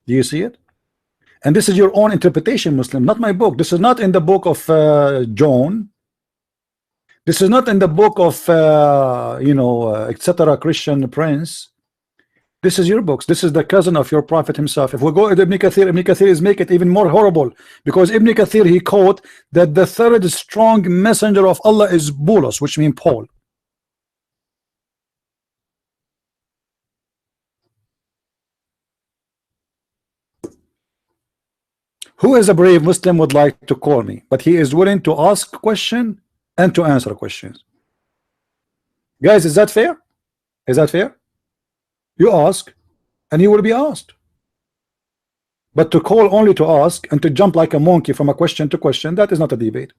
Do you see it? And this is your own interpretation, Muslim, not my book. This is not in the book of John. This is not in the book of etc. Christian Prince. This is your books. This is the cousin of your prophet himself. If we go to Ibn Kathir is make it even more horrible, because Ibn Kathir, he quote that the 3rd strong messenger of Allah is Bulus, which means Paul. Who is a brave Muslim would like to call me, but he is willing to ask question and to answer questions. Guys, is that fair? Is that fair? You ask and you will be asked. But to call only to ask and to jump like a monkey from a question to question, that is not a debate.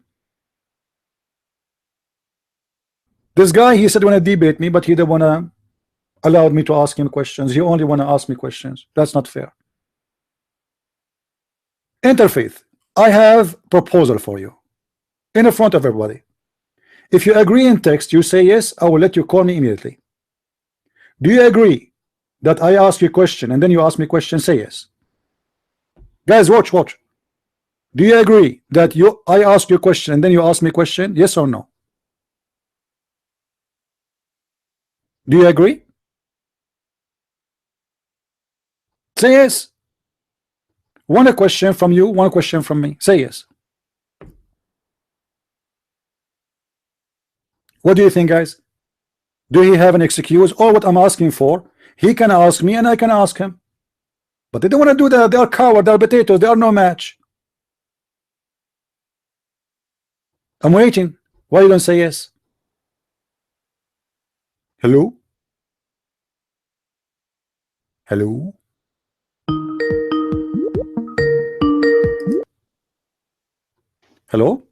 This guy, he said, want to debate me, but he didn't want to allow me to ask him questions. He only want to ask me questions. That's not fair. Interfaith, I have proposal for you in front of everybody. If you agree in text, you say yes, I will let you call me immediately. Do you agree that I ask you a question and then you ask me a question? Say yes. Guys, watch. Do you agree that I ask you a question and then you ask me a question? Yes or no? Do you agree? Say yes. One question from you, one question from me. Say yes. What do you think, guys? Do he have an excuse? Or what I'm asking for, he can ask me and I can ask him. But they don't want to do that. They are cowards, they are potatoes, they are no match. I'm waiting. Why you don't say yes? Hello? Hello? Hello?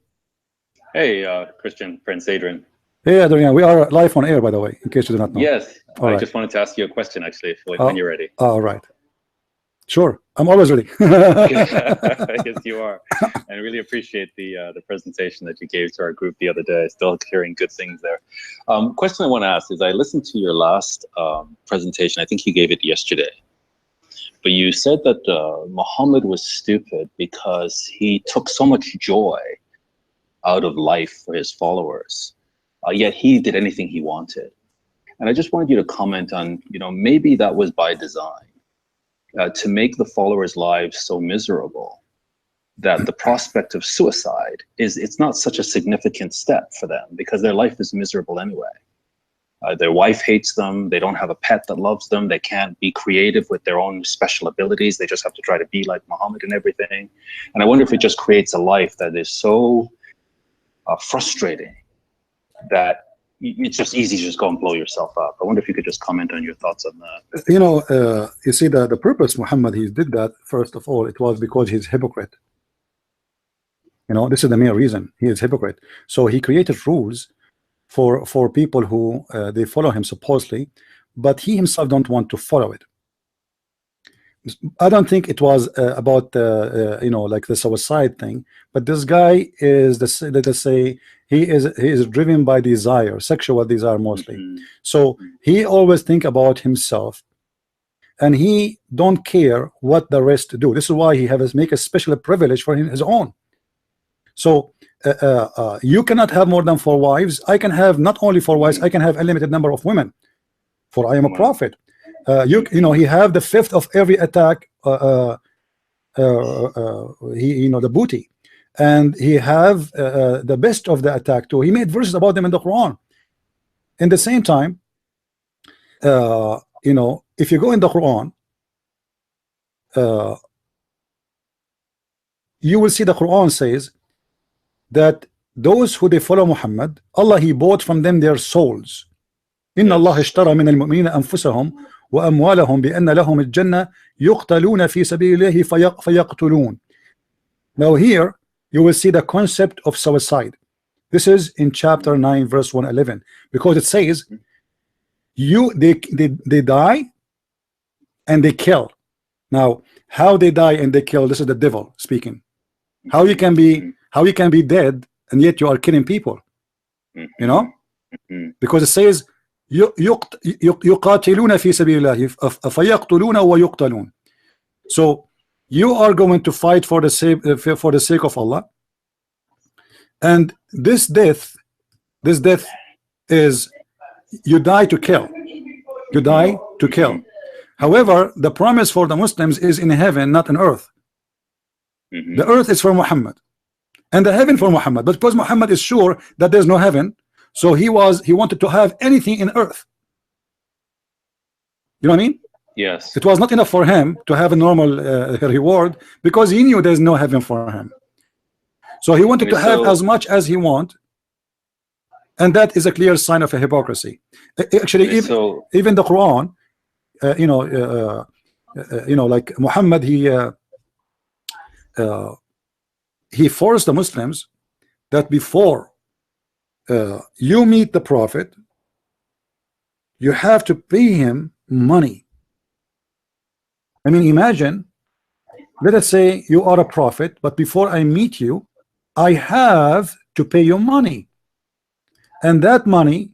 Hey, Christian, Prince Adrian. Hey, Adrian, we are live on air, by the way, in case you do not know. Yes, All I right. just wanted to ask you a question, actually, when you're ready. All right. Sure, I'm always ready. Yes, you are. And I really appreciate the presentation that you gave to our group the other day. Still hearing good things there. Question I want to ask is, I listened to your last presentation. I think you gave it yesterday. But you said that Muhammad was stupid because he took so much joy out of life for his followers. Yet he did anything he wanted. And I just wanted you to comment on, maybe that was by design, to make the followers' lives so miserable that the prospect of suicide it's not such a significant step for them, because their life is miserable anyway. Their wife hates them. They don't have a pet that loves them. They can't be creative with their own special abilities. They just have to try to be like Muhammad and everything. And I wonder if it just creates a life that is so frustrating that it's just easy to just go and blow yourself up. I wonder if you could just comment on your thoughts on that. You see, the purpose Muhammad, he did that, first of all, it was because he's hypocrite. This is the main reason. He is hypocrite. So he created rules for people who they follow him supposedly, but he himself don't want to follow it. I don't think it was about like the suicide thing, but this guy is let us say he is driven by desire, sexual desire mostly. So he always think about himself, and he don't care what the rest do. This is why he has make a special privilege for his own. So you cannot have more than 4 wives. I can have not only 4 wives, I can have a limited number of women, for I am a prophet. He have the 5th of every attack, the booty, and he have the best of the attack too. He made verses about them in the Quran. In the same time, if you go in the Quran, you will see the Quran says that those who they follow Muhammad, Allah, he bought from them their souls. Inna Allah ishtara min al-mu'minina anfusahum وأموالهم بأن لهم الجنة يقتلون في سبيل الله فيقتلون. Now here you will see the concept of suicide. This is in chapter 9 verse 111, because it says they die and they kill. Now how they die and they kill, this is the devil speaking. How you can be dead and yet you are killing people, you know, because it says يقاتلون في سبيل الله فيقتلون ويقتلون. So you are going to fight for the sake of Allah, and this death is you die to kill. You die to kill. However, the promise for the Muslims is in heaven, not on earth. The earth is for Muhammad and the heaven for Muhammad, but because Muhammad is sure that there's no heaven, so he wanted to have anything in earth. You know what I mean? Yes. It was not enough for him to have a normal reward, because he knew there's no heaven for him. So he wanted to have as much as he want, and that is a clear sign of a hypocrisy. Actually, even the Quran, like Muhammad, he forced the Muslims that before you meet the Prophet, you have to pay him money. I mean, imagine, let us say you are a prophet, but before I meet you, I have to pay you money, and that money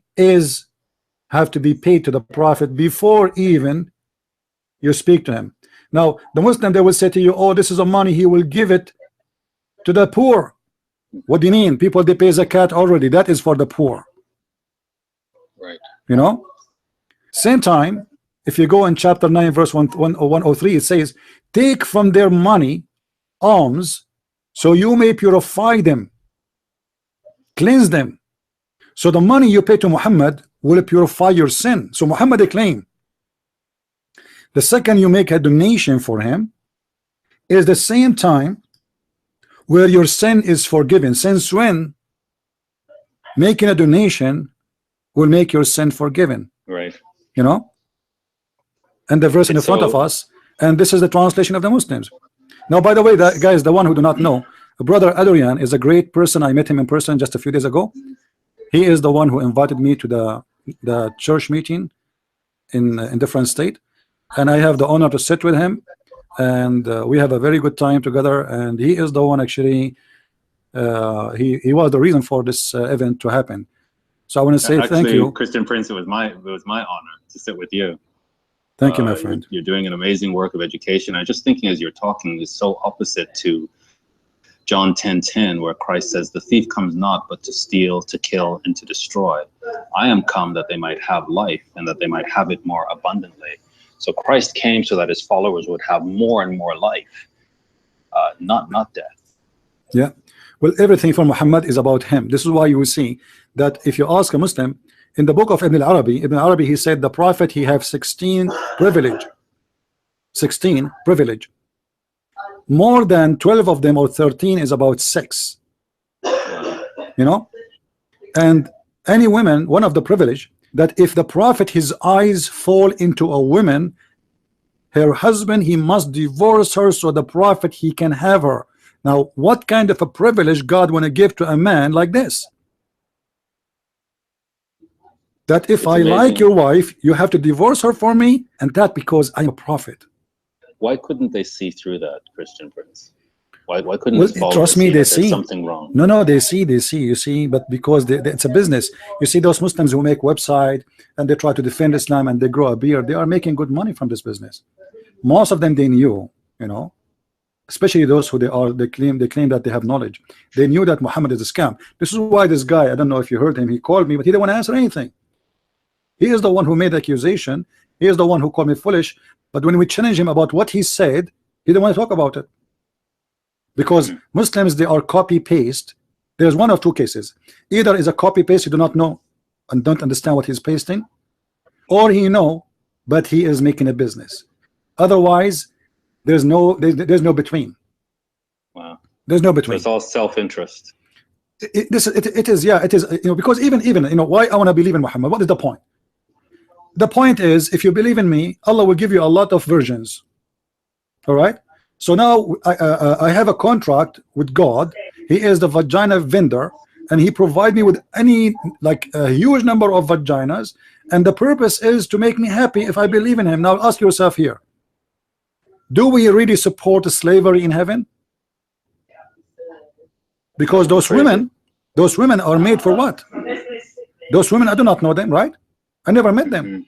have to be paid to the Prophet before even you speak to him. Now the Muslim, they will say to you, oh, this is a money, he will give it to the poor. What do you mean? People, they pay zakat already, that is for the poor, right? You know, same time, if you go in chapter 9 verse 103, it says, take from their money alms, so you may purify them, cleanse them. So the money you pay to Muhammad will purify your sin. So Muhammad, they claim, the second you make a donation for him is the same time where your sin is forgiven. Since when making a donation will make your sin forgiven, right? You know, and the verse in front of us, and this is the translation of the Muslims. Now, by the way, that guys, the one who do not know, brother Adrian is a great person. I met him in person just a few days ago. He is the one who invited me to the church meeting in different state, and I have the honor to sit with him, and we have a very good time together. And he is the one, actually, he was the reason for this event to happen. So I want to say thank you, Christian Prince. It was my honor to sit with you. Thank you, my friend. You're doing an amazing work of education. I'm just thinking as you're talking, is so opposite to John 10:10, where Christ says, the thief comes not but to steal, to kill, and to destroy. I am come that they might have life, and that they might have it more abundantly. So Christ came so that his followers would have more and more life, not death. Yeah, well, everything from Muhammad is about him. This is why you will see that if you ask a Muslim, in the book of Ibn Arabi, he said the Prophet, he have 16 privilege. 16 privilege. More than 12 of them, or 13, is about sex. You know, and any woman, one of the privilege, that if the Prophet, his eyes fall into a woman, her husband, he must divorce her so the Prophet, he can have her. Now, what kind of a privilege God want to give to a man like this? That if I like your wife, you have to divorce her for me, and that because I'm a prophet. Why couldn't they see through that, Christian Prince? Why couldn't this trust me, they see something wrong? No, they see, you see, but because it's a business. You see those Muslims who make website and they try to defend Islam and they grow a beard, they are making good money from this business. Most of them, they knew, you know, especially those who they claim that they have knowledge. They knew that Muhammad is a scam. This is why this guy, I don't know if you heard him, he called me, but he didn't want to answer anything. He is the one who made the accusation. He is the one who called me foolish. But when we challenge him about what he said, he didn't want to talk about it. Because Muslims, they are copy-paste. There's one of two cases. Either is a copy-paste, you do not know and don't understand what he's pasting, or he know, but he is making a business. Otherwise, there's no between. Wow. There's no between. So it's all self-interest. It is, yeah, it is, you know, because even, you know, why I want to believe in Muhammad, what is the point? the point is, if you believe in me, Allah will give you a lot of versions. All right. So now I have a contract with God. He is the vagina vendor, and he provide me with any, like, a huge number of vaginas, and the purpose is to make me happy if I believe in him. Now ask yourself here, do we really support slavery in heaven? Because those women are made for what? Those women, I do not know them, right? I never met them.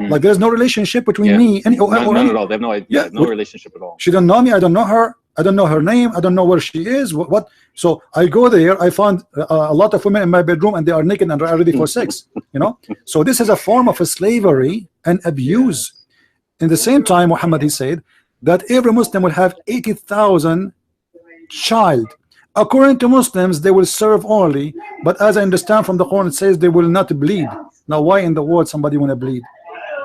Like, there's no relationship between me and none at all. They have no idea. No relationship at all. She don't know me. I don't know her. I don't know her name. I don't know where she is. What? So I go there. I found a lot of women in my bedroom, and they are naked and are ready for sex. You know. So this is a form of a slavery and abuse. In the same time, Muhammad, he said that every Muslim will have 80,000 child. According to Muslims, they will serve only, but as I understand from the Quran, it says they will not bleed. Now, why in the world somebody want to bleed?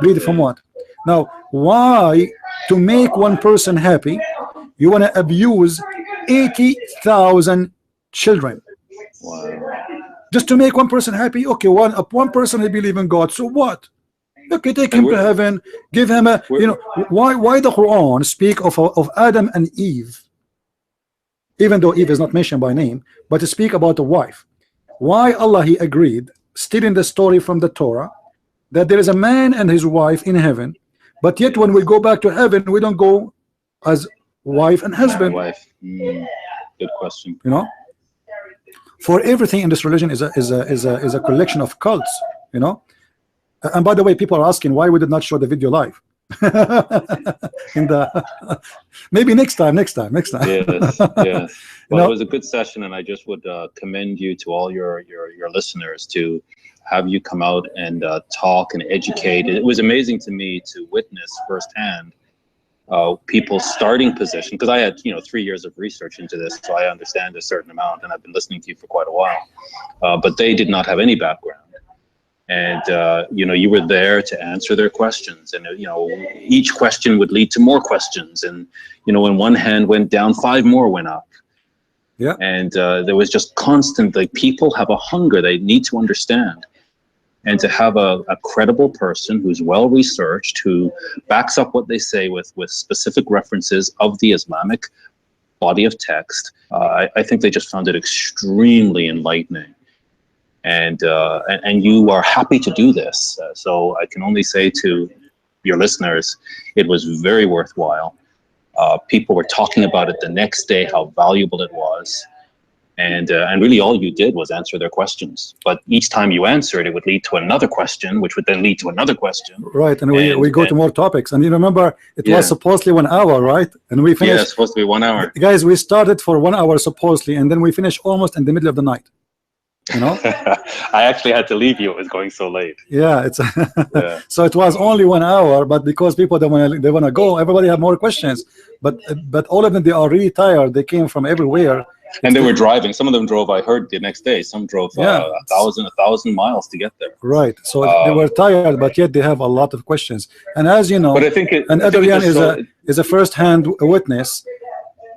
Bleed from what? Now, why, to make one person happy, you want to abuse 80,000 children? Wow. Just to make one person happy? Okay, one person he believe in God, so what? Okay, take him to heaven, give him a, you know, why the Quran speak of Adam and Eve, even though Eve is not mentioned by name, but to speak about the wife? Why Allah he agreed, still in the story from the Torah, that there is a man and his wife in heaven, but yet when we go back to heaven, we don't go as wife and husband? Good question. You know, for everything in this religion is a collection of cults. You know, and by the way, people are asking why we did not show the video live. In the maybe next time. Yes, yes. Well, it was a good session, and I just would commend you to all your listeners to have you come out and talk and educate. It was amazing to me to witness firsthand people's starting position, because I had 3 years of research into this, so I understand a certain amount, and I've been listening to you for quite a while. But they did not have any background. And you were there to answer their questions, and each question would lead to more questions, and when one hand went down, 5 more went up. Yeah. And there was just constant, like, people have a hunger they need to understand, and to have a credible person who's well researched, who backs up what they say with specific references of the Islamic body of text. I think they just found it extremely enlightening. And you are happy to do this. So I can only say to your listeners, it was very worthwhile. People were talking about it the next day, how valuable it was. And really all you did was answer their questions. But each time you answered, it would lead to another question, which would then lead to another question. Right, and we go to more topics. And you remember, it was supposedly 1 hour, right? And we finished. Yeah, it's supposed to be 1 hour. Guys, we started for 1 hour supposedly, and then we finished almost in the middle of the night. You know, I actually had to leave you. It was going so late. Yeah, it's so it was only 1 hour, but because people they want to go, everybody have more questions. But all of them, they are really tired. They came from everywhere, and they were driving. Some of them drove. I heard the next day. Some drove 1,000 miles to get there. Right. So they were tired, but yet they have a lot of questions. And as you know, but I think Adrian is a first-hand witness.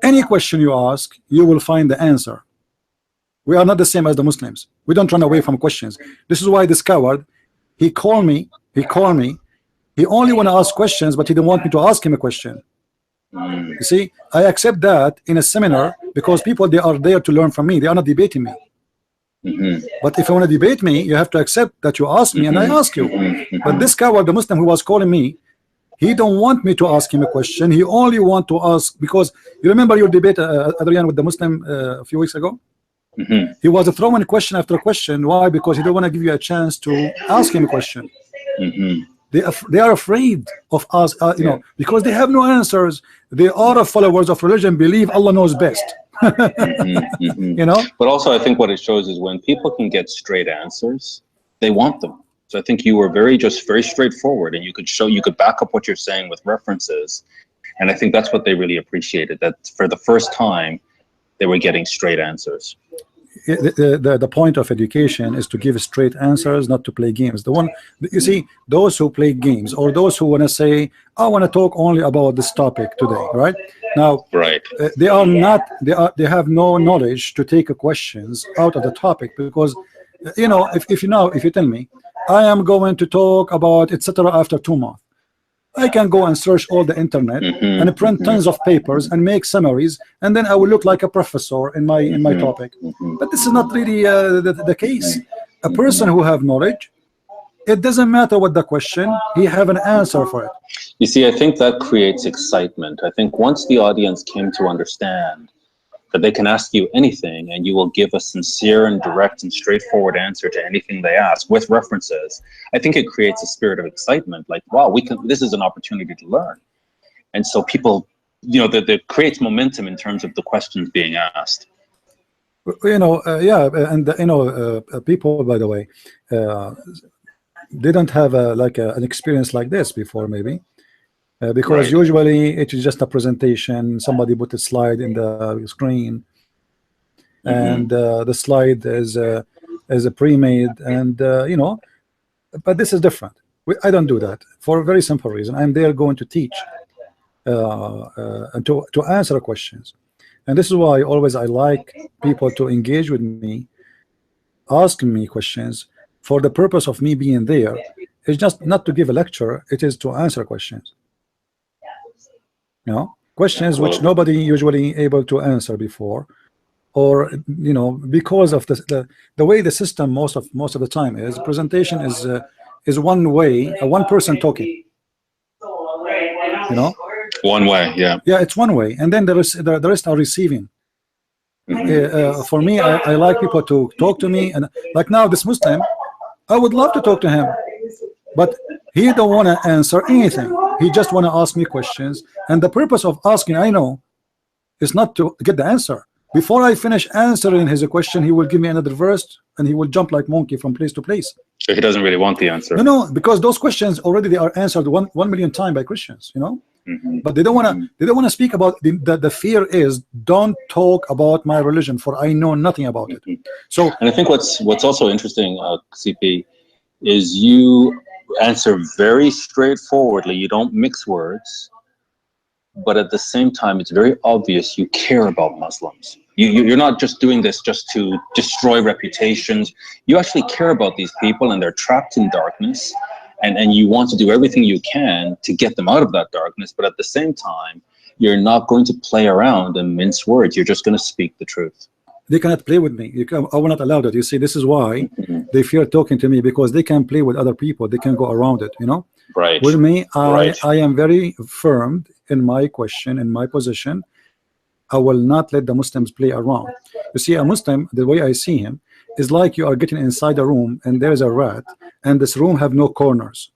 Any question you ask, you will find the answer. We are not the same as the Muslims. We don't run away from questions. This is why this coward, he called me. He only want to ask questions, but he didn't want me to ask him a question. You see, I accept that in a seminar because people, they are there to learn from me. They are not debating me. But if you want to debate me, you have to accept that you ask me and I ask you. But this coward, the Muslim who was calling me, he don't want me to ask him a question. He only want to ask, because you remember your debate, Adrian, with the Muslim a few weeks ago? He was throwing question after question. Why? Because he don't want to give you a chance to ask him a question. They are afraid of us, because they have no answers. They are followers of religion, believe Allah knows best. You know. But also, I think what it shows is when people can get straight answers, they want them. So I think you were very straightforward, and you could back up what you're saying with references, and I think that's what they really appreciated. That for the first time, they were getting straight answers. The point of education is to give straight answers, not to play games. You see, those who play games, or those who want to say, I want to talk only about this topic today, right? Now, they have no knowledge to take questions out of the topic, because if you tell me I am going to talk about etc. after 2 months. I can go and search all the internet and print tons of papers and make summaries, and then I will look like a professor in my topic. But this is not really the case. A person who have knowledge, it doesn't matter what the question, he have an answer for it. You see, I think that creates excitement. I think once the audience came to understand that they can ask you anything and you will give a sincere and direct and straightforward answer to anything they ask with references, I think it creates a spirit of excitement. Like, wow, this is an opportunity to learn. And so people, you know, that creates momentum in terms of the questions being asked. You know, yeah, and you know, people, by the way, didn't have an experience like this before, maybe. Because usually it is just a presentation, somebody put a slide in the screen, and the slide is a pre-made, and you know, but this is different. I don't do that for a very simple reason. I'm there going to teach and to answer questions, and this is why always I like people to engage with me, asking me questions for the purpose of me being there. It's just not to give a lecture, it is to answer questions. You know, questions which nobody usually able to answer before, or you know, because of the way the system most of the time is, presentation is one way, one person talking. You know, one way, yeah, it's one way, and then the rest are receiving. For me, I like people to talk to me, and like now this Muslim, I would love to talk to him, but he don't want to answer anything. He just want to ask me questions, and the purpose of asking, I know, is not to get the answer. Before I finish answering his question, he will give me another verse, and he will jump like monkey from place to place. So he doesn't really want the answer. No, because those questions already they are answered 1 million times by Christians, you know. But they don't want to. They don't want to speak about the fear is, don't talk about my religion, for I know nothing about it. So, and I think what's also interesting, CP, is you answer very straightforwardly. You don't mix words, but at the same time, it's very obvious you care about Muslims. You're not just doing this just to destroy reputations. You actually care about these people, and they're trapped in darkness, and you want to do everything you can to get them out of that darkness. But at the same time, you're not going to play around and mince words. You're just going to speak the truth. They cannot play with me. I will not allow that. You see, this is why they fear talking to me, because they can play with other people. They can go around it, you know. Right. With me, I am very firm in my question, in my position. I will not let the Muslims play around. You see, a Muslim, the way I see him, is like you are getting inside a room and there's a rat, and this room have no corners.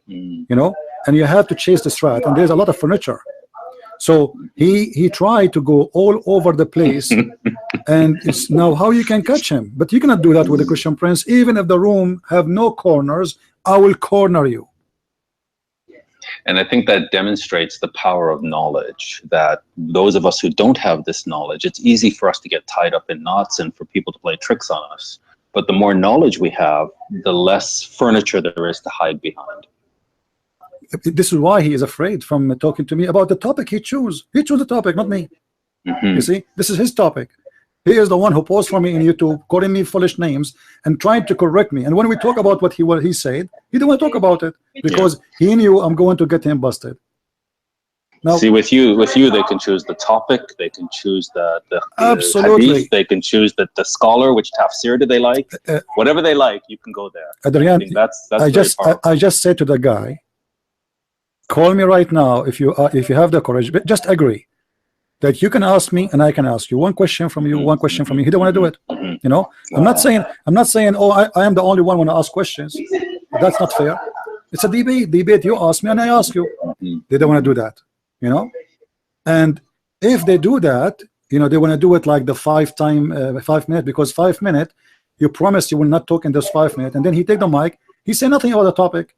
You know, and you have to chase this rat, and there's a lot of furniture. So he tried to go all over the place, and it's now how you can catch him. But you cannot do that with a Christian Prince. Even if the room have no corners, I will corner you. And I think that demonstrates the power of knowledge, that those of us who don't have this knowledge, it's easy for us to get tied up in knots and for people to play tricks on us. But the more knowledge we have, the less furniture there is to hide behind. This is why he is afraid from talking to me about the topic he chose. He chose the topic, not me. You see, this is his topic. He is the one who posed for me in YouTube, calling me foolish names and trying to correct me. And when we talk about what he said, he didn't want to talk about it because he knew I'm going to get him busted. Now, see, with you, they can choose the topic, they can choose the absolutely hadith, they can choose the scholar, which tafsir do they like, whatever they like, you can go there. Adrian, that's I just said to the guy, call me right now if you have the courage, but just agree that you can ask me and I can ask you one question from you, one question from me. He don't want to do it. You know, I'm not saying oh, I am the only one want to ask questions. That's not fair. It's a debate. You ask me and I ask you. They don't want to do that, you know. And if they do that, you know, they want to do it like the 5 minutes, because 5 minutes you promise you will not talk in those 5 minutes, and then he take the mic, he say nothing about the topic.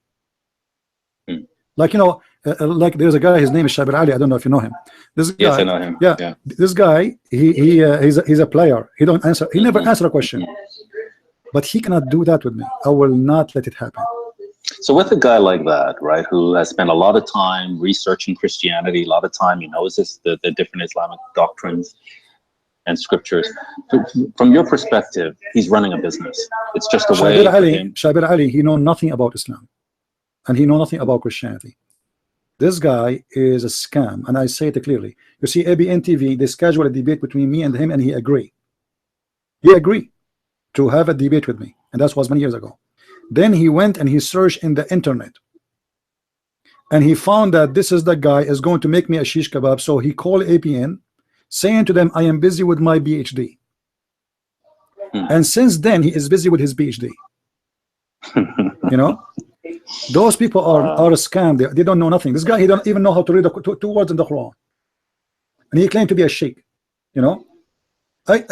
Like, you know, like there's a guy, his name is Shabir Ali. I don't know if you know him. This guy, yes, I know him. Yeah. This guy, he's a player. He don't answer. He never answer a question. But he cannot do that with me. I will not let it happen. So with a guy like that, right, who has spent a lot of time researching Christianity, a lot of time he knows the different Islamic doctrines, and scriptures. From your perspective, he's running a business. It's just a way for him. Shabir Ali, he knows nothing about Islam, and he knows nothing about Christianity. This guy is a scam, and I say it clearly. You see, ABN TV, they scheduled a debate between me and him, and he agreed. He agreed to have a debate with me, and that was many years ago. Then he went and he searched in the internet, and he found that this is the guy is going to make me a shish kebab. So he called APN, saying to them, I am busy with my PhD. And since then, he is busy with his PhD. You know, those people are a scam. They don't know nothing. This guy, he don't even know how to read the two words in the Quran, and he claimed to be a sheikh. You know,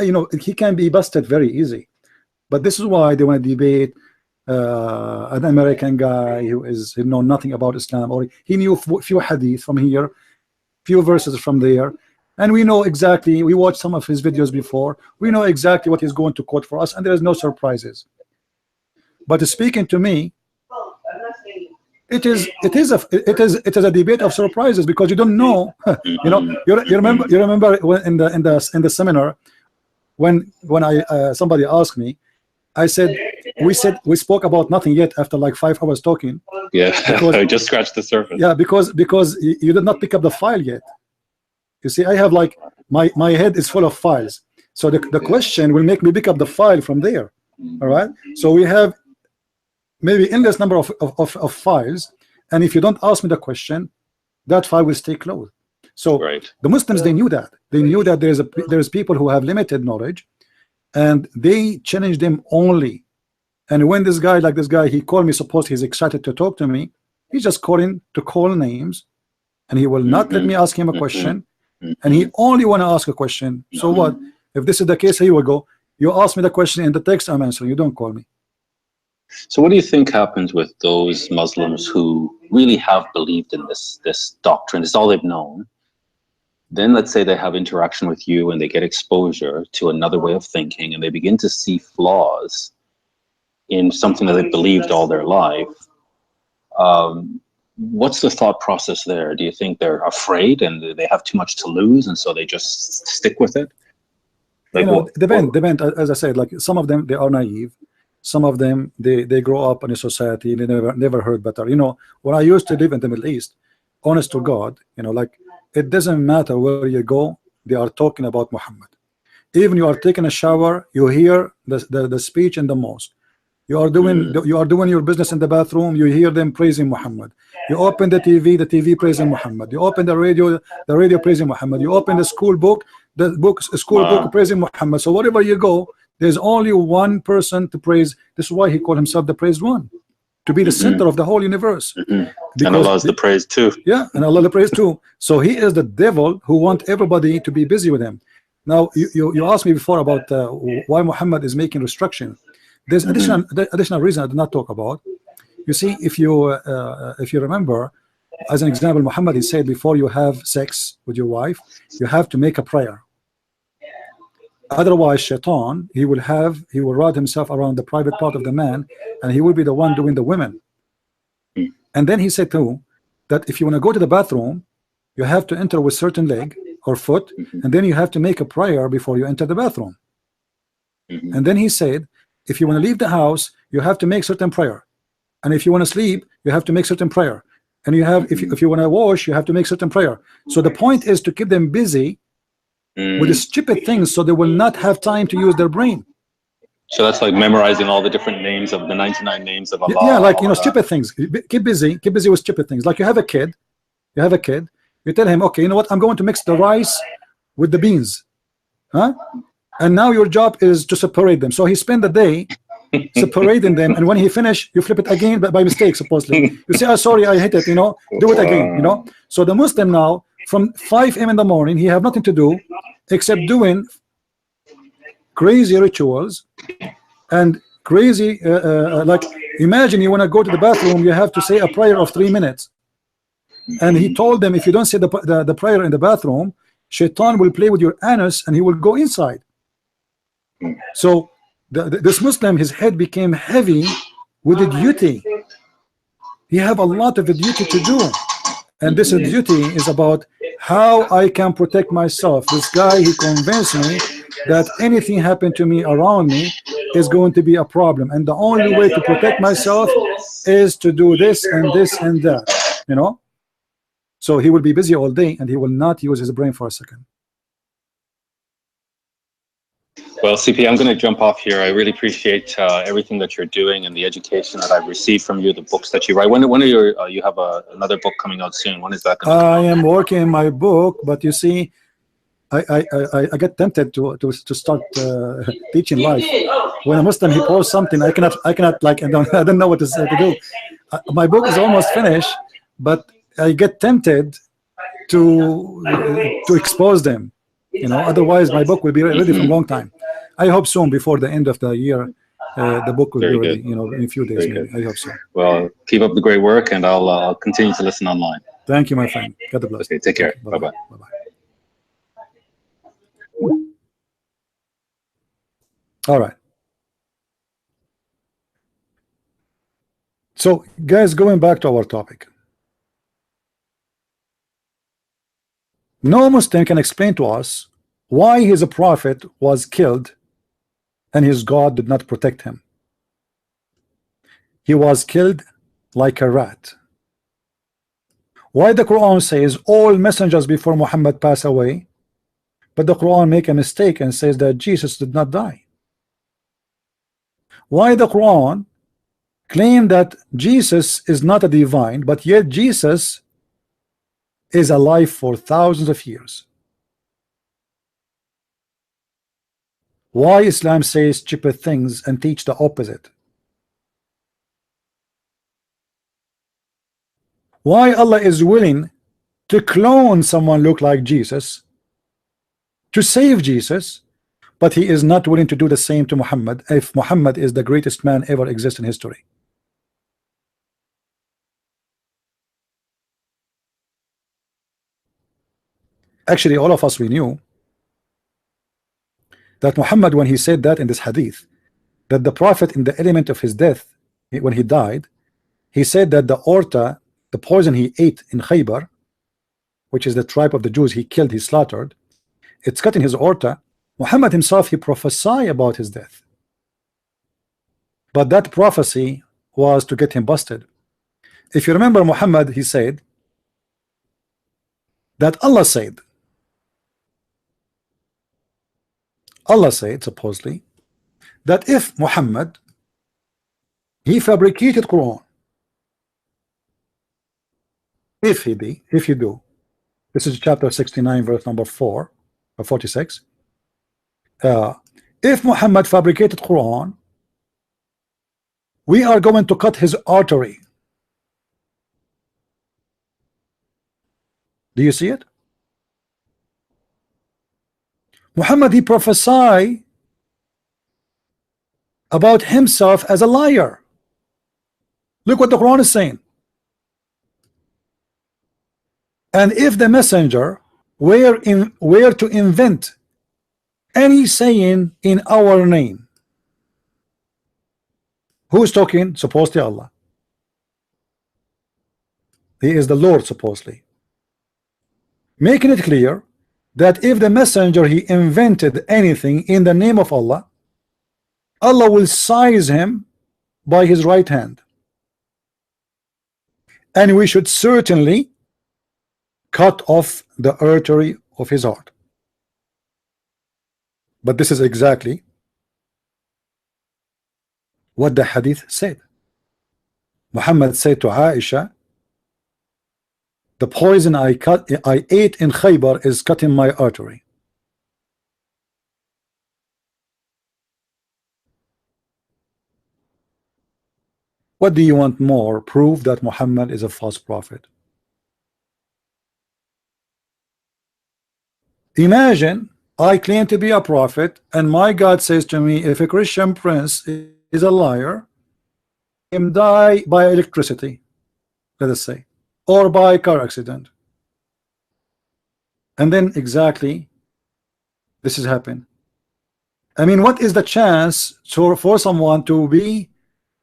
you know, he can be busted very easy. But this is why they want to debate an American guy who know nothing about Islam, or he knew few hadith from here, few verses from there, and we know exactly. We watched some of his videos before. We know exactly what he's going to quote for us, and there is no surprises. But speaking to me, it is a debate of surprises, because you don't know. You know, you remember when in the seminar when somebody asked me, I said we spoke about nothing yet after like 5 hours talking. Yeah, because, I just scratched the surface. Yeah, because you did not pick up the file yet. You see, I have like my head is full of files, so the question will make me pick up the file from there. All right, so we have maybe endless number of files, and if you don't ask me the question, that file will stay closed. So the Muslims, they knew that. They knew that there's people who have limited knowledge, and they challenge them only. And when this guy, he called me, suppose he's excited to talk to me, he's just calling to call names, and he will not let me ask him a question, and he only want to ask a question. So what? If this is the case, here we go. You ask me the question in the text, I'm answering. You don't call me. So what do you think happens with those Muslims who really have believed in this doctrine? It's all they've known. Then let's say they have interaction with you and they get exposure to another way of thinking, and they begin to see flaws in something that they believed all their life. What's the thought process there? Do you think they're afraid and they have too much to lose, and so they just stick with it? Like, you know, depend. As I said, like some of them, they are naive. Some of them, they grow up in a society, they never heard better. You know, when I used to live in the Middle East, honest to God, you know, like it doesn't matter where you go, they are talking about Muhammad. Even you are taking a shower, you hear the speech in the mosque. You are doing your business in the bathroom, you hear them praising Muhammad. You open the TV praising Muhammad. You open the radio praising Muhammad. You open the school book praising Muhammad. So wherever you go, there's only one person to praise. This is why he called himself the praised one, to be the center of the whole universe. And Allah's the praise too. Yeah, and Allah the praise too. So he is the devil who wants everybody to be busy with him. Now you asked me before about why Muhammad is making restriction. There's additional reason I did not talk about. You see, if you remember, as an example, Muhammad, he said before you have sex with your wife, you have to make a prayer. Otherwise, Shaitan, he will wrap himself around the private part of the man, and he will be the one doing the women. And then he said too that if you want to go to the bathroom, you have to enter with certain leg or foot, and then you have to make a prayer before you enter the bathroom. And then he said, if you want to leave the house, you have to make certain prayer, and if you want to sleep, you have to make certain prayer, and if you want to wash, you have to make certain prayer. So the point is to keep them busy with the stupid things, so they will not have time to use their brain. So that's like memorizing all the different names of the 99 names of Allah. Yeah, like, you know, stupid things. Keep busy with stupid things. Like you have a kid, you tell him, okay, you know what, I'm going to mix the rice with the beans, huh? And now your job is to separate them. So he spent the day separating them, and when he finish, you flip it again, but by mistake, supposedly. You say, oh, sorry, I hit it, you know, do it again, you know. So the Muslim now, from 5 a.m. in the morning, he have nothing to do except doing crazy rituals and crazy, like, imagine you want to go to the bathroom, you have to say a prayer of 3 minutes. And he told them, if you don't say the prayer in the bathroom, Shaitan will play with your anus and he will go inside. So this Muslim, his head became heavy with the duty. He have a lot of duty to do, and this duty is about how I can protect myself. This guy, he convinced me that anything happen to me around me is going to be a problem, and the only way to protect myself is to do this and this and that, you know. So he will be busy all day and he will not use his brain for a second. Well, CP, I'm going to jump off here. I really appreciate everything that you're doing and the education that I've received from you, the books that you write. When are your you have another book coming out soon? When is that going to come out? I am working in my book, but you see, I get tempted to start teaching life. When a Muslim he posts something, I cannot like I don't know what to do. My book is almost finished, but I get tempted to expose them, you know. Otherwise, my book will be ready for a long time. I hope soon, before the end of the year, the book will be ready. You know, in a few days. Maybe. I hope so. Well, keep up the great work, and I'll continue to listen online. Thank you, my friend. God bless. Okay, take care. Bye bye. Bye bye. All right. So, guys, going back to our topic. No Muslim can explain to us why his prophet was killed and his God did not protect him. He was killed like a rat. Why the Quran says all messengers before Muhammad pass away, but the Quran make a mistake and says that Jesus did not die? Why the Quran claim that Jesus is not a divine, but yet Jesus is alive for thousands of years? Why Islam says stupid things and teach the opposite? Why Allah is willing to clone someone look like Jesus to save Jesus, but he is not willing to do the same to Muhammad if Muhammad is the greatest man ever exist in history? Actually, all of us, we knew that Muhammad, when he said that in this hadith, that the prophet in the element of his death, when he died, he said that the orta, the poison he ate in Khaybar, which is the tribe of the Jews he killed, he slaughtered, it's cut in his orta. Muhammad himself, he prophesied about his death, but that prophecy was to get him busted. If you remember, Muhammad, he said that Allah said supposedly that if Muhammad he fabricated Quran, if you do, this is chapter 69 verse number 4 or 46, if Muhammad fabricated Quran, we are going to cut his artery. Do you see it? Muhammad, he prophesied about himself as a liar. Look what the Quran is saying. And if the messenger were to invent any saying in our name, who is talking? Supposedly Allah. He is the Lord, supposedly, making it clear that if the messenger he invented anything in the name of Allah, Allah will seize him by his right hand, and we should certainly cut off the artery of his heart. But this is exactly what the hadith said. Muhammad said to Aisha, the poison I ate in Khaybar is cutting my artery. What do you want more? Proof that Muhammad is a false prophet. Imagine I claim to be a prophet and my God says to me, if a Christian prince is a liar, him die by electricity, let us say, or by car accident. And then exactly this has happened. I mean, what is the chance for someone to be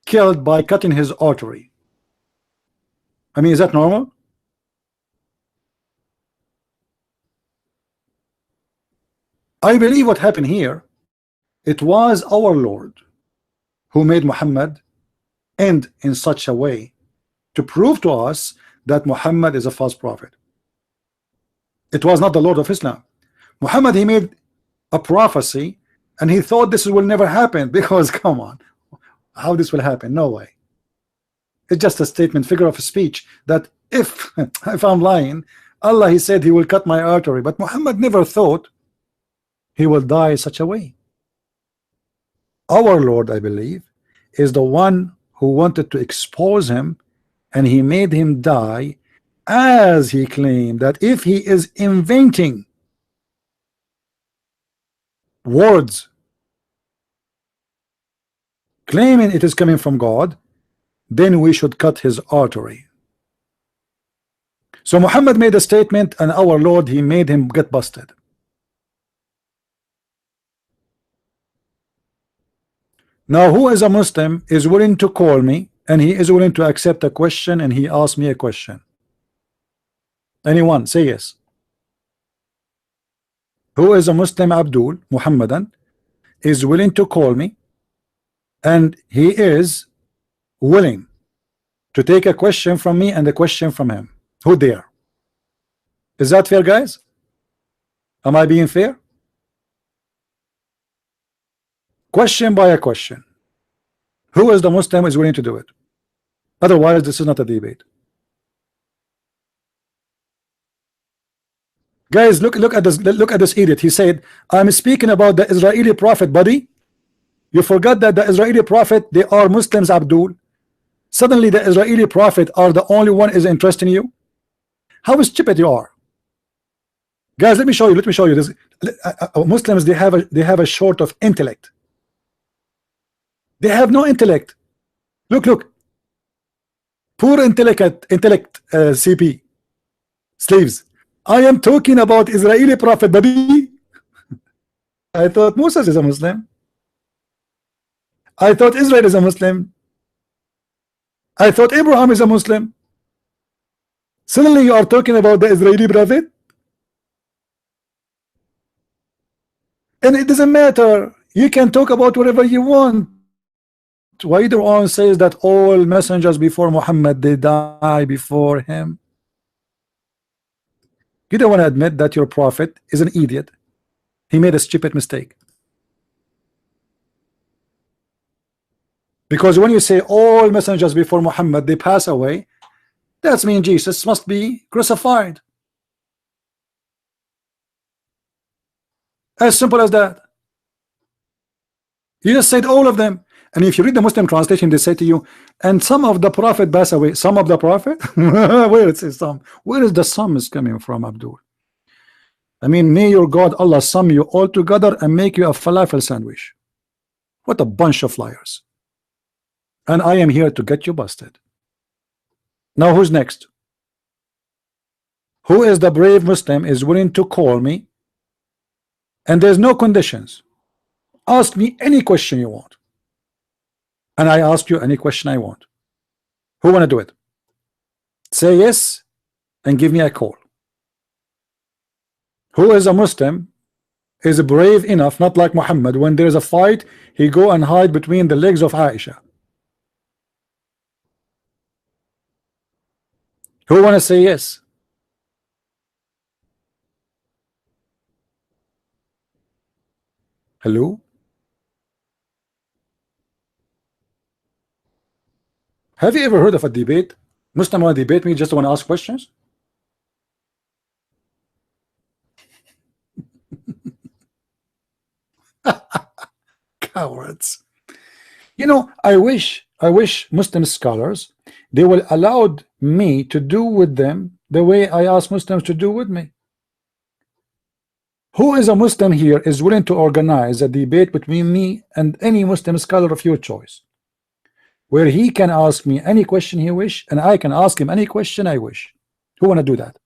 killed by cutting his artery? I mean, is that normal? I believe what happened here, it was our Lord who made Muhammad end in such a way to prove to us that Muhammad is a false prophet. It was not the Lord of Islam. Muhammad, he made a prophecy and he thought this will never happen, because come on, how this will happen? No way. It's just a statement, figure of speech, that if I'm lying, Allah, he said he will cut my artery, but Muhammad never thought he will die such a way. Our Lord, I believe, is the one who wanted to expose him, and he made him die, as he claimed that if he is inventing words claiming it is coming from God, then we should cut his artery. So Muhammad made a statement, and our Lord, he made him get busted. Now, who is a Muslim is willing to call me, and he is willing to accept a question, and he asked me a question? Anyone? Say yes. Who is a Muslim, Abdul, Muhammadan, is willing to call me, and he is willing to take a question from me and a question from him? Who there? Is that fair, guys? Am I being fair? Question by a question. Who is the Muslim is willing to do it? Otherwise, this is not a debate. Guys, look at this. Look at this idiot. He said, "I'm speaking about the Israeli prophet, buddy. You forgot that the Israeli prophet, they are Muslims, Abdul. Suddenly, the Israeli prophet are the only one is interested in you. How stupid you are, guys. Let me show you. Let me show you this. Muslims, they have a short of intellect. They have no intellect. Look. Poor intellect, CP slaves. I am talking about Israeli prophet, baby. I thought Moses is a Muslim. I thought Israel is a Muslim. I thought Abraham is a Muslim. Suddenly you are talking about the Israeli prophet, and it doesn't matter. You can talk about whatever you want. Why the Quran says that all messengers before Muhammad, they die before him? You don't want to admit that your prophet is an idiot. He made a stupid mistake. Because when you say all messengers before Muhammad, they pass away, that means Jesus must be crucified. As simple as that. You just said all of them. And if you read the Muslim translation, they say to you, and some of the prophet pass away. Some of the prophet? Where it says some? Where is the sum is coming from, Abdul? I mean, may your God Allah sum you all together and make you a falafel sandwich. What a bunch of liars. And I am here to get you busted. Now who's next? Who is the brave Muslim is willing to call me, and there's no conditions? Ask me any question you want, and I ask you any question I want. Who want to do it? Say yes and give me a call. Who is a Muslim is brave enough, not like Muhammad, when there is a fight he go and hide between the legs of Aisha? Who want to say yes? Hello? Have you ever heard of a debate? Muslim want to debate me, just want to ask questions? Cowards. You know, I wish Muslim scholars, they will allow me to do with them the way I ask Muslims to do with me. Who is a Muslim here is willing to organize a debate between me and any Muslim scholar of your choice, where he can ask me any question he wish, and I can ask him any question I wish? Who want to do that?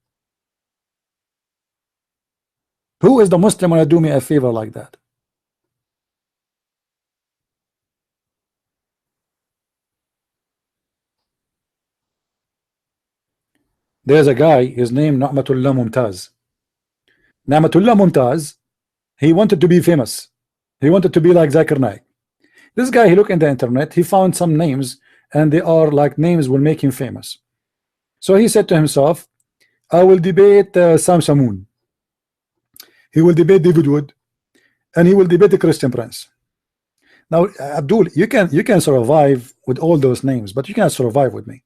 Who is the Muslim want to do me a favor like that? There's a guy, his name Na'matullah Mumtaz. Na'matullah Mumtaz, He wanted to be famous. He wanted to be like Zakir Naik. This guy, he looked in the internet, he found some names, and they are like names will make him famous. So he said to himself, I will debate Sam Shamoun. He will debate David Wood, and he will debate the Christian Prince. Now, Abdul, you can survive with all those names, but you can't survive with me.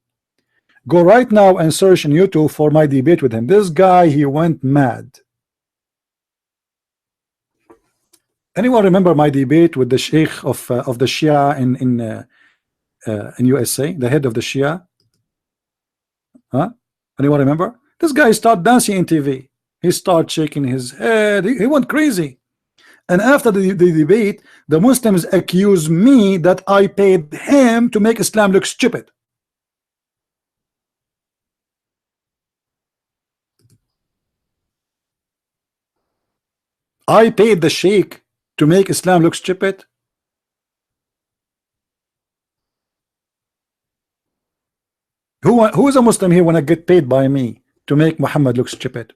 Go right now and search on YouTube for my debate with him. This guy, he went mad. Anyone remember my debate with the Sheikh of the Shia in USA, the head of the Shia? Huh? Anyone remember? This guy started dancing in TV. He started shaking his head. He went crazy. And after the debate, the Muslims accused me that I paid him to make Islam look stupid. I paid the Sheikh to make Islam look stupid. Who is a Muslim here when I get paid by me to make Muhammad look stupid?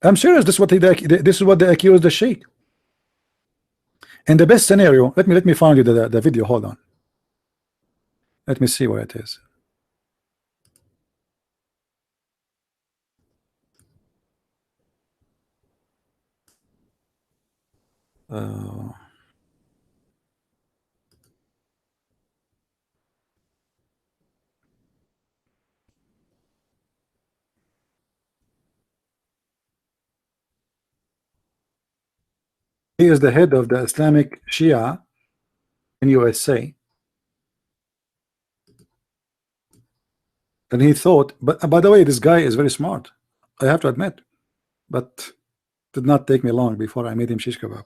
I'm serious. This is what they accuse the Sheikh. In the best scenario, let me find you the video. Hold on. Let me see where it is. He is the head of the Islamic Shia in USA. And he thought, but by the way, this guy is very smart, I have to admit, but did not take me long before I made him shish kebab.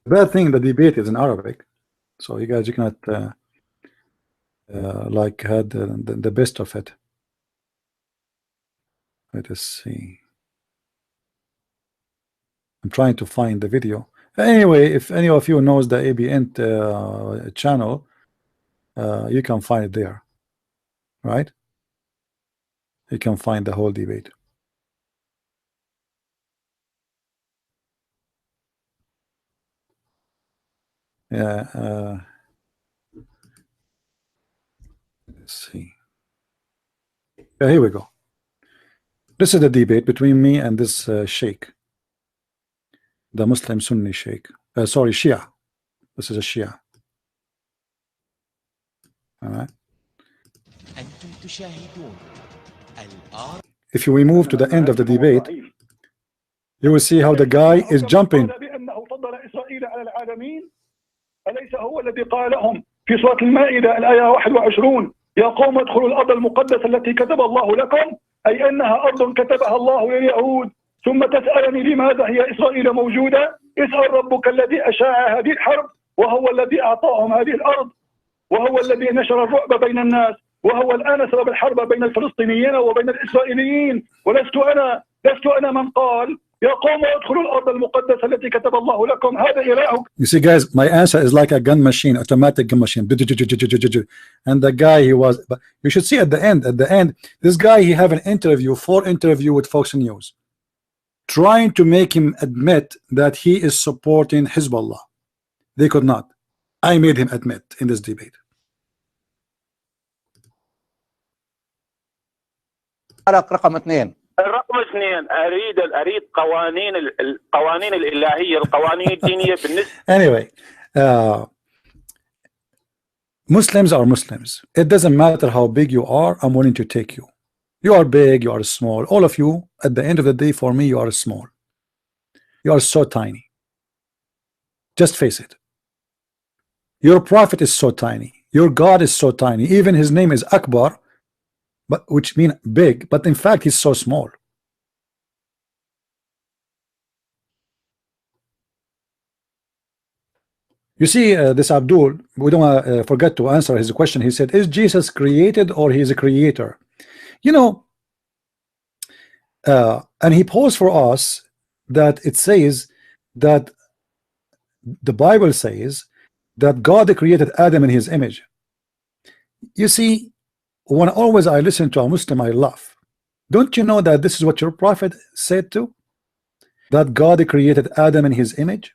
Bad thing, the debate is in Arabic, so you guys, you cannot like had the best of it. Let us see. I'm trying to find the video. Anyway, if any of you knows the ABN channel, you can find it there, right? You can find the whole debate. Yeah. Let's see. Yeah, here we go. This is the debate between me and this sheikh, the Muslim Sunni sheikh. Sorry, Shia. This is a Shia. All right. If we move to the end of the debate, you will see how the guy is jumping. أليس هو الذي قال لهم في سورة المائدة الآية 21 يا قوم ادخلوا الأرض المقدسة التي كتب الله لكم أي أنها أرض كتبها الله لليهود ثم تسألني لماذا هي إسرائيل موجودة اسأل ربك الذي أشاع هذه الحرب وهو الذي أعطاهم هذه الأرض وهو الذي نشر الرعب بين الناس وهو الآن سبب الحرب بين الفلسطينيين وبين الإسرائيليين ولست أنا من قال يا قوم ادخلوا الأرض المقدسة التي كتب الله لكم هذا إلهك. You see, guys, my answer is like a gun machine, automatic gun machine. And the guy, he was, but you should see at the end, this guy, he have an interview with Fox News, trying to make him admit that he is supporting Hezbollah. They could not. I made him admit in this debate. رقم 2 الرقم 2 اريد القوانين الالهيه القوانين الدينيه بالنسبه. Anyway, Muslims are Muslims. It doesn't matter how big you are. I'm willing to take you. You are big, you are small. All of you, at the end of the day, for me, you are small. You are so tiny. Just face it. Your prophet is so tiny. Your God is so tiny. Even his name is Akbar, but which means big, but in fact he's so small. You see, this Abdul, we don't forget to answer his question. He said, is Jesus created or he is a creator? You know, and he posed for us that it says that the Bible says that God created Adam in his image. You see, when always I listen to a Muslim, I laugh. Don't you know that this is what your prophet said too? That God created Adam in his image?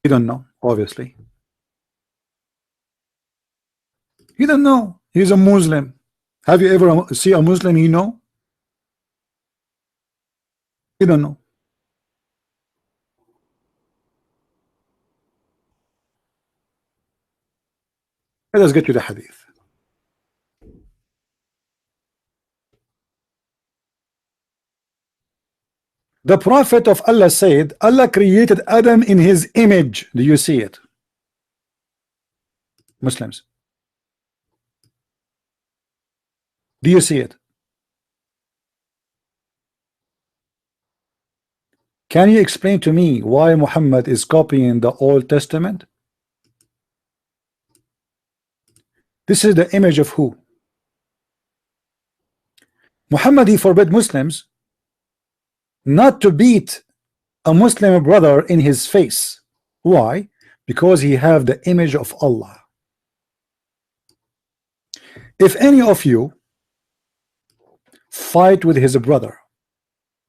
You don't know, obviously. You don't know. He's a Muslim. Have you ever see a Muslim you know? You don't know. Let us get to the hadith. The Prophet of Allah said, Allah created Adam in his image. Do you see it? Muslims, do you see it? Can you explain to me why Muhammad is copying the Old Testament? This is the image of who? Muhammad, he forbid Muslims not to beat a Muslim brother in his face. Why? Because he have the image of Allah. If any of you fight with his brother,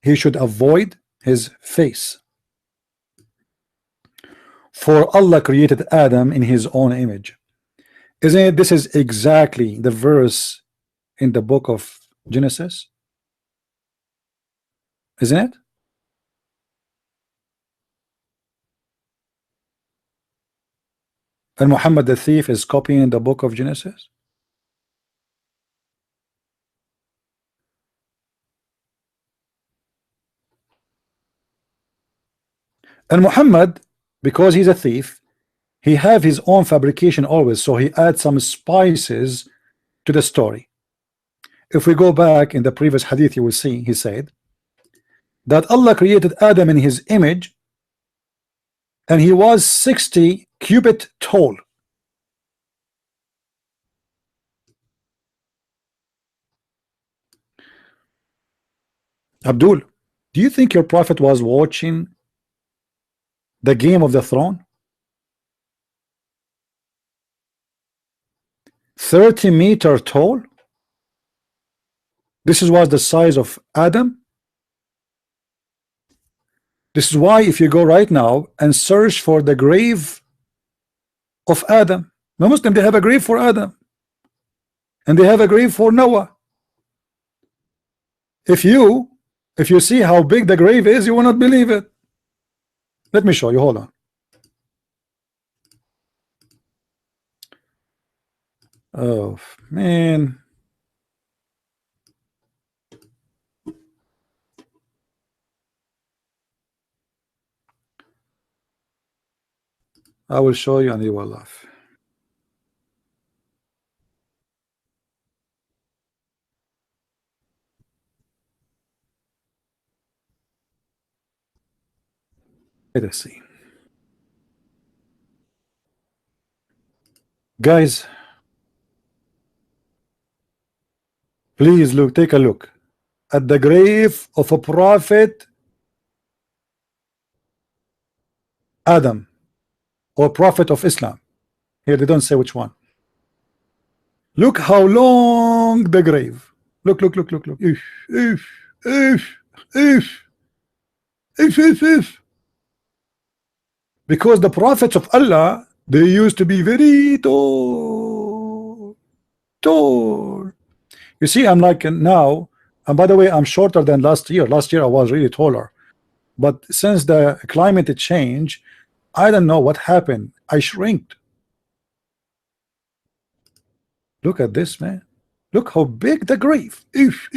he should avoid his face. For Allah created Adam in his own image. Isn't it? This is exactly the verse in the book of Genesis, isn't it? And Muhammad the thief is copying the book of Genesis. And Muhammad, because he's a thief, he have his own fabrication always, so he adds some spices to the story. If we go back in the previous hadith, you will see he said that Allah created Adam in his image and he was 60 cubit tall. Abdul, do you think your prophet was watching the Game of the Throne? 30-meter tall. This was the size of Adam. This is why if you go right now and search for the grave of Adam, the Muslim, they have a grave for Adam and they have a grave for Noah. If you see how big the grave is, you will not believe it. Let me show you. Hold on. Oh man. I will show you and you will laugh. Let us see. Guys, please look, take a look at the grave of a prophet Adam or prophet of Islam. Here they don't say which one. Look how long the grave. Look. If. Because the prophets of Allah, they used to be very tall. You see, I'm like now, and by the way, I'm shorter than last year. Last year I was really taller, but since the climate change, I don't know what happened. I shrinked. Look at this, man. Look how big the grave. If.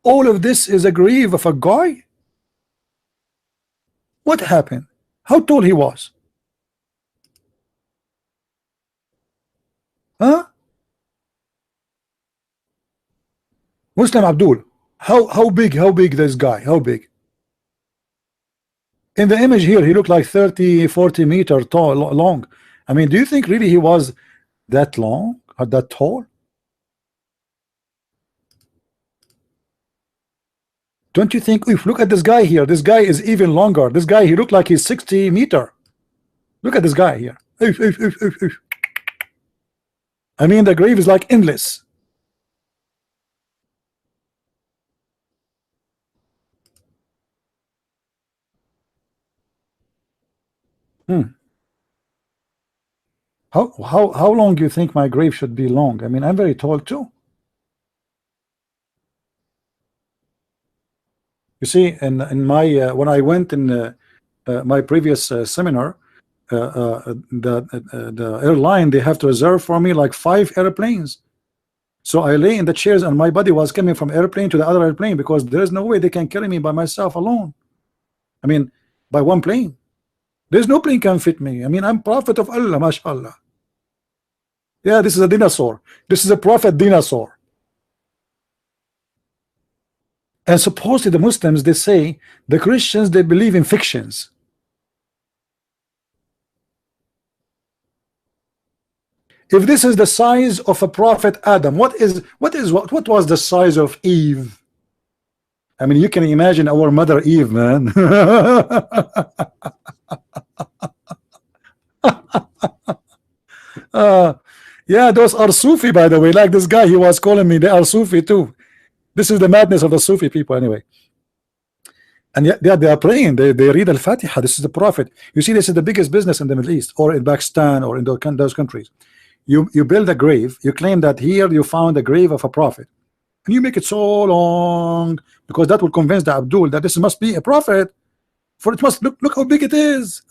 All of this is a grave of a guy. What happened? How tall he was? Huh? Muslim Abdul, how big this guy? How big? In the image here, he looked like 30-40 meter tall, long. I mean, do you think really he was that long or that tall? Don't you think? If look at this guy here, this guy is even longer. This guy, he looked like he's 60 meter. Look at this guy here. I mean, the grave is like endless. How long do you think my grave should be long? I mean, I'm very tall too. You see, in my when I went in my previous seminar, the airline, they have to reserve for me like 5 airplanes. So I lay in the chairs and my body was coming from airplane to the other airplane because there is no way they can carry me by myself alone. I mean, by one plane. There's no plane can fit me. I mean, I'm prophet of Allah, mashallah. Yeah, this is a dinosaur. This is a prophet dinosaur. And supposedly the Muslims, they say, the Christians, they believe in fictions. If this is the size of a prophet Adam, what was the size of Eve? I mean, you can imagine our mother Eve, man. Yeah, those are Sufi, by the way. Like this guy, he was calling me, they are Sufi too. This is the madness of the Sufi people anyway. And yet they are praying, they read Al-Fatiha. This is the prophet. You see, this is the biggest business in the Middle East or in Pakistan or in those countries. You build a grave, you claim that here you found a grave of a prophet, and you make it so long because that will convince the Abdul that this must be a prophet, for it must look how big it is.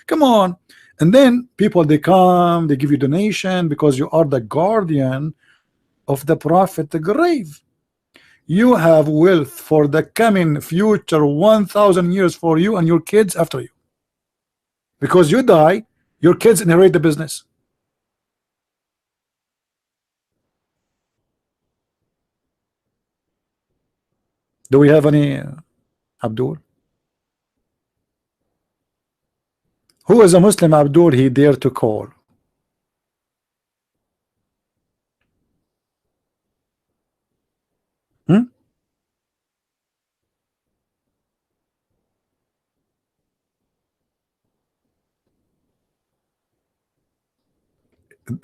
Come on. And then people, they come, they give you donation because you are the guardian of the prophet grave. You have wealth for the coming future 1,000 years for you and your kids after you, because you die, your kids inherit the business. Do we have any Abdul? Who is a Muslim Abdul he dare to call?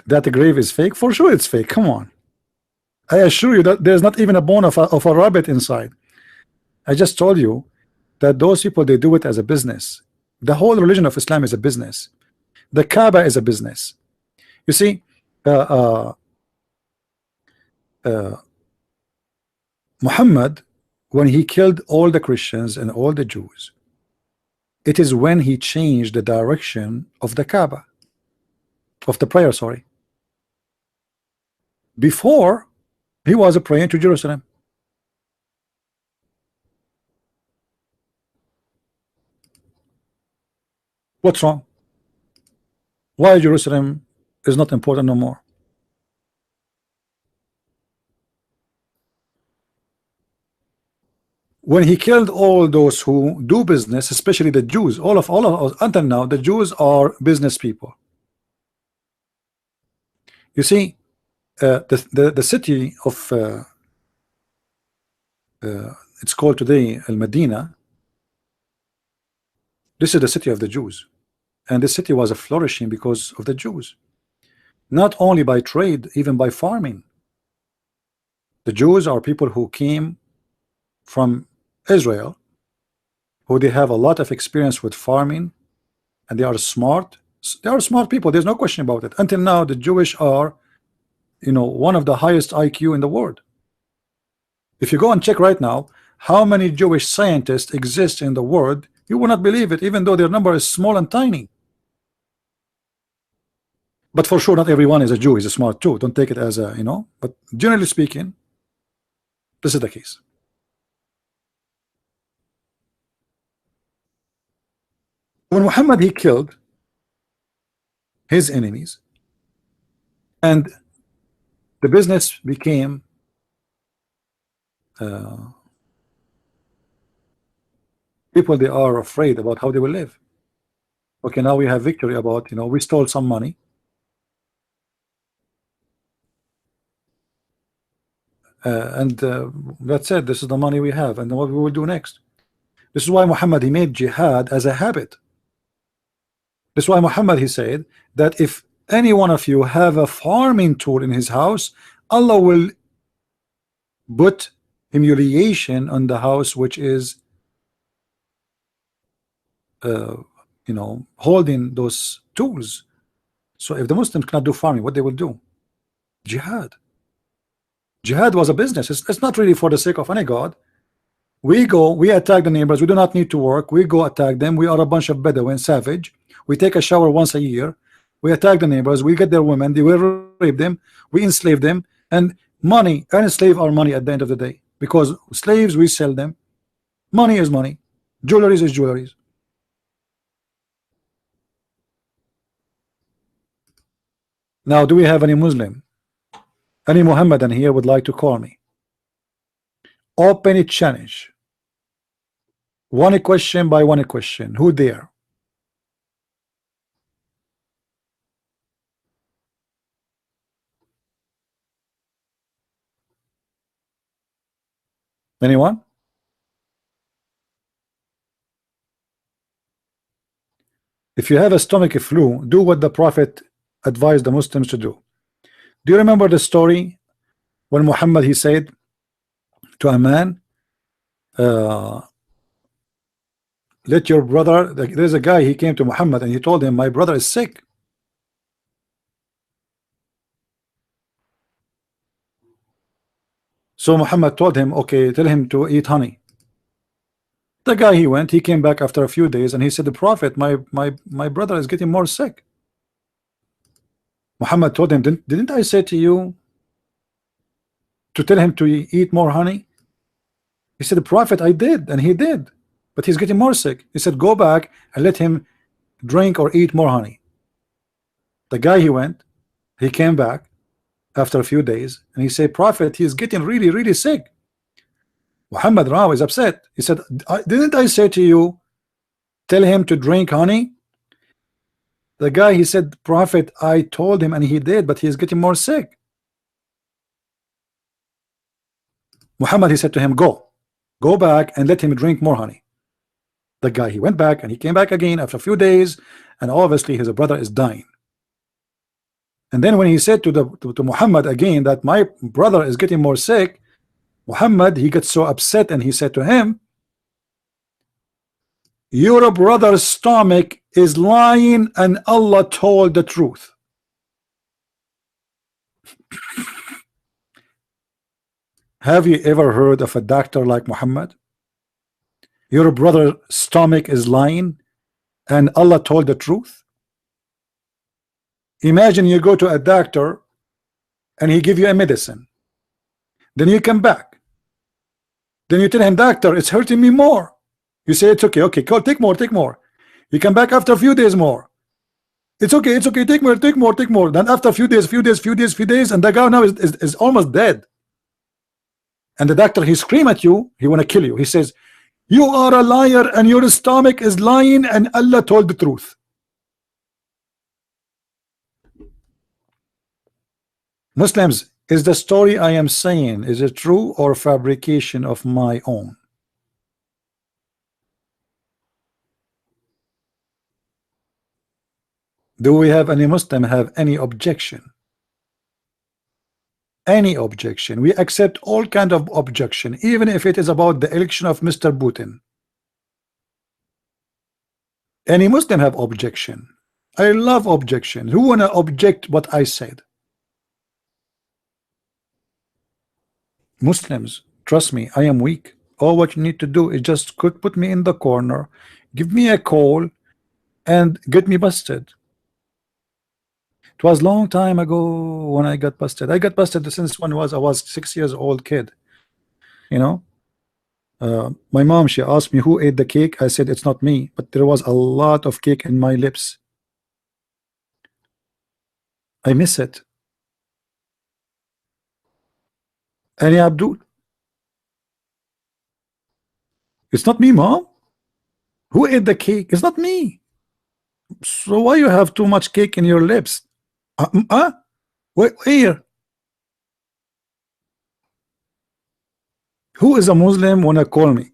That the grave is fake? For sure it's fake. Come on. I assure you that there's not even a bone of a rabbit inside. I just told you that those people, they do it as a business. The whole religion of Islam is a business. The Kaaba is a business. You see, Muhammad, when he killed all the Christians and all the Jews, it is when he changed the direction of the Kaaba, of the prayer, sorry. Before, he was praying to Jerusalem. What's wrong? Why Jerusalem is not important no more? When he killed all those who do business, especially the Jews, all of us until now, the Jews are business people. You see, the city of it's called today Al-Medina. This is the city of the Jews, and the city was flourishing because of the Jews, not only by trade, even by farming. The Jews are people who came from Israel, who they have a lot of experience with farming, and they are smart. They are smart people. There's no question about it. Until now, the Jewish are, you know, one of the highest IQ in the world. If you go and check right now how many Jewish scientists exist in the world, you will not believe it, even though their number is small and tiny. But for sure, not everyone is a Jew is a smart too. Don't take it as a, you know, but generally speaking, this is the case. When Muhammad, he killed his enemies, and the business became people, they are afraid about how they will live. Okay, now we have victory about, you know, we stole some money, That's it. This is the money we have, and what we will do next. This is why Muhammad, he made jihad as a habit. This is why Muhammad, he said that if any one of you have a farming tool in his house, Allah will put humiliation on the house which is holding those tools. So if the Muslims cannot do farming, what they will do? Jihad. Jihad was a business. It's not really for the sake of any God. We go, we attack the neighbors. We do not need to work. We go attack them. We are a bunch of Bedouin, savage. We take a shower once a year. We attack the neighbors. We get their women. They will rape them. We enslave them. And money, enslave our money at the end of the day. Because slaves, we sell them. Money is money. Jewelry is jewelry. Now, do we have any Muslim? Any Muhammadan here would like to call me? Open challenge. One question by one question. Who there? Anyone? If you have a stomach flu, do what the Prophet advised the Muslims to do. Do you remember the story when Muhammad, he said to a man, let your brother, there's a guy, he came to Muhammad and he told him, my brother is sick. So Muhammad told him, okay, tell him to eat honey. The guy, he went, he came back after a few days and he said, the Prophet, my brother is getting more sick. Muhammad told him, didn't I say to you to tell him to eat more honey? He said, the Prophet, I did, and he did, but he's getting more sick. He said, go back and let him drink or eat more honey. The guy, he went, he came back after a few days and he said, Prophet, he's getting really sick. Muhammad Raw is upset. He said, didn't I say to you tell him to drink honey? The guy, he said, Prophet, I told him and he did, but he's getting more sick. Muhammad, he said to him, go back and let him drink more honey. The guy, he went back and he came back again after a few days, and obviously his brother is dying. And then when he said to Muhammad again that my brother is getting more sick, Muhammad, he gets so upset and he said to him, your brother's stomach is lying and Allah told the truth. Have you ever heard of a doctor like Muhammad? Your brother's stomach is lying and Allah told the truth. Imagine you go to a doctor and he give you a medicine. Then you come back. Then you tell him, doctor, it's hurting me more. You say, it's okay, go take more. You come back after a few days more. It's okay, take more. Then after a few days, and the guy now is almost dead. And the doctor, he scream at you, he want to kill you. He says, you are a liar and your stomach is lying and Allah told the truth. Muslims, is the story I am saying, is it true or fabrication of my own? Do we have any Muslim have any objection? Any objection? We accept all kind of objection, even if it is about the election of Mr. Putin. Any Muslim have objection? I love objection. Who wanna object what I said? Muslims, trust me, I am weak. All what you need to do is just put me in the corner, give me a call, and get me busted. It was long time ago when I got busted. I got busted since when I was 6 years old kid. You know, my mom, she asked me who ate the cake. I said it's not me, but there was a lot of cake in my lips. I miss it. Any Abdul? It's not me, mom. Who ate the cake? It's not me. So why you have too much cake in your lips? Wait, here. Who is a Muslim wanna call me?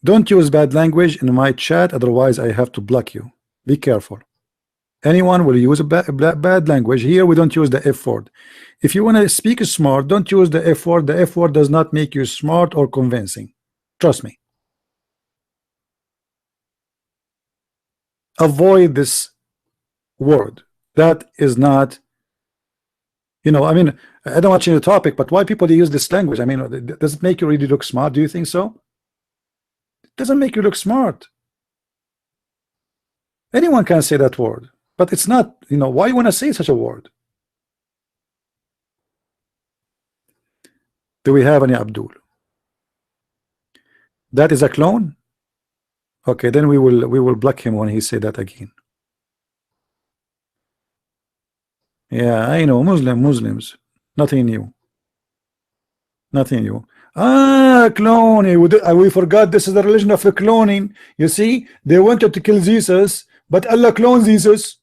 Don't use bad language in my chat, otherwise I have to block you. Be careful. Anyone will use a bad language. Here we don't use the F word. If you want to speak smart, don't use the F word. The F word does not make you smart or convincing. Trust me. Avoid this word. That is not, you know, I mean, I don't want to change the topic, but why people use this language? I mean, does it make you really look smart? Do you think so? It doesn't make you look smart. Anyone can say that word, but it's not, you know, why you want to say such a word? Do we have any Abdul? That is a clone? Okay, then we will block him when he say that again. Yeah, I know, Muslims, nothing new. Nothing new. Ah, cloning. We forgot this is the religion of the cloning. You see, they wanted to kill Jesus, but Allah clones Jesus.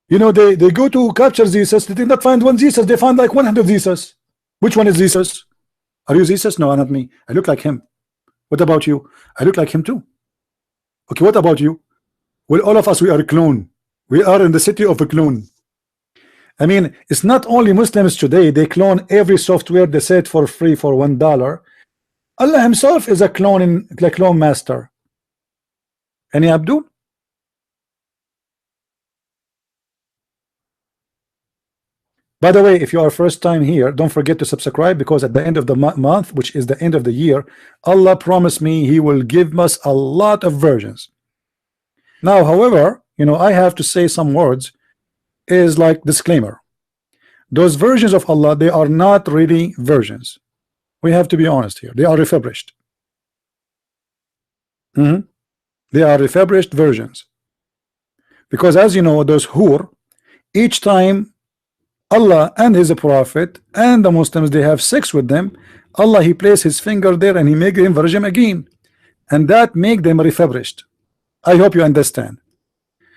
You know, they go to capture Jesus. They did not find one Jesus. They found like 100 Jesus. Which one is Jesus? Are you Jesus? No, not me. I look like him. What about you? I look like him too. Okay, what about you? Well, all of us, we are a clone. We are in the city of a clone. I mean, it's not only Muslims today. They clone every software they set for free for $1. Allah himself is a clone master. Any Abdul? By the way, if you are first time here, don't forget to subscribe, because at the end of the month, which is the end of the year, Allah promised me He will give us a lot of versions. Now, however, you know, I have to say some words is like disclaimer. Those versions of Allah, they are not really versions. We have to be honest here. They are refurbished. They are refurbished versions. Because as you know, those hur, each time Allah and his prophet and the Muslims, they have sex with them, Allah, he placed his finger there and he make them virgin again, and that make them refurbished. I hope you understand.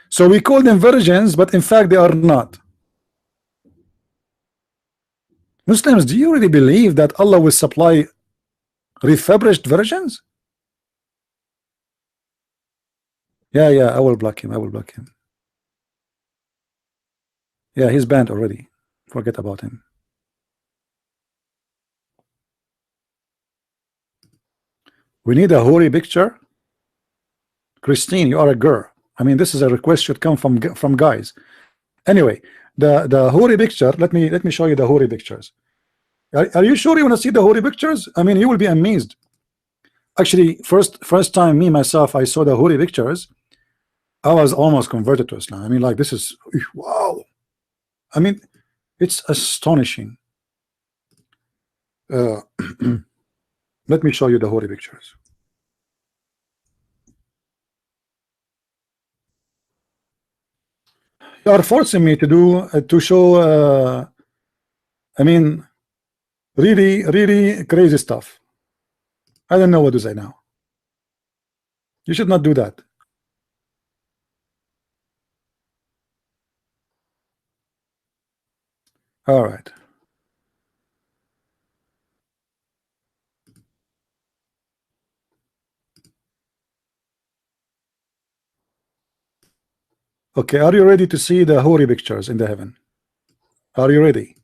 So we call them virgins, but in fact they are not. Muslims, do you really believe that Allah will supply refurbished virgins? Yeah, I will block him. I will block him. Yeah, he's banned already. Forget about him. We need a holy picture. Christine, you are a girl. I mean, this is a request should come from guys. Anyway, the holy picture. Let me show you the holy pictures. Are you sure you want to see the holy pictures? I mean, you will be amazed. Actually, first time me myself I saw the holy pictures, I was almost converted to Islam. I mean, like, this is wow. I mean, it's astonishing. Let me show you the holy pictures. You are forcing me to show. I mean, really crazy stuff. I don't know what to say now. You should not do that. All right. Okay, are you ready to see the holy pictures in the heaven? Are you ready?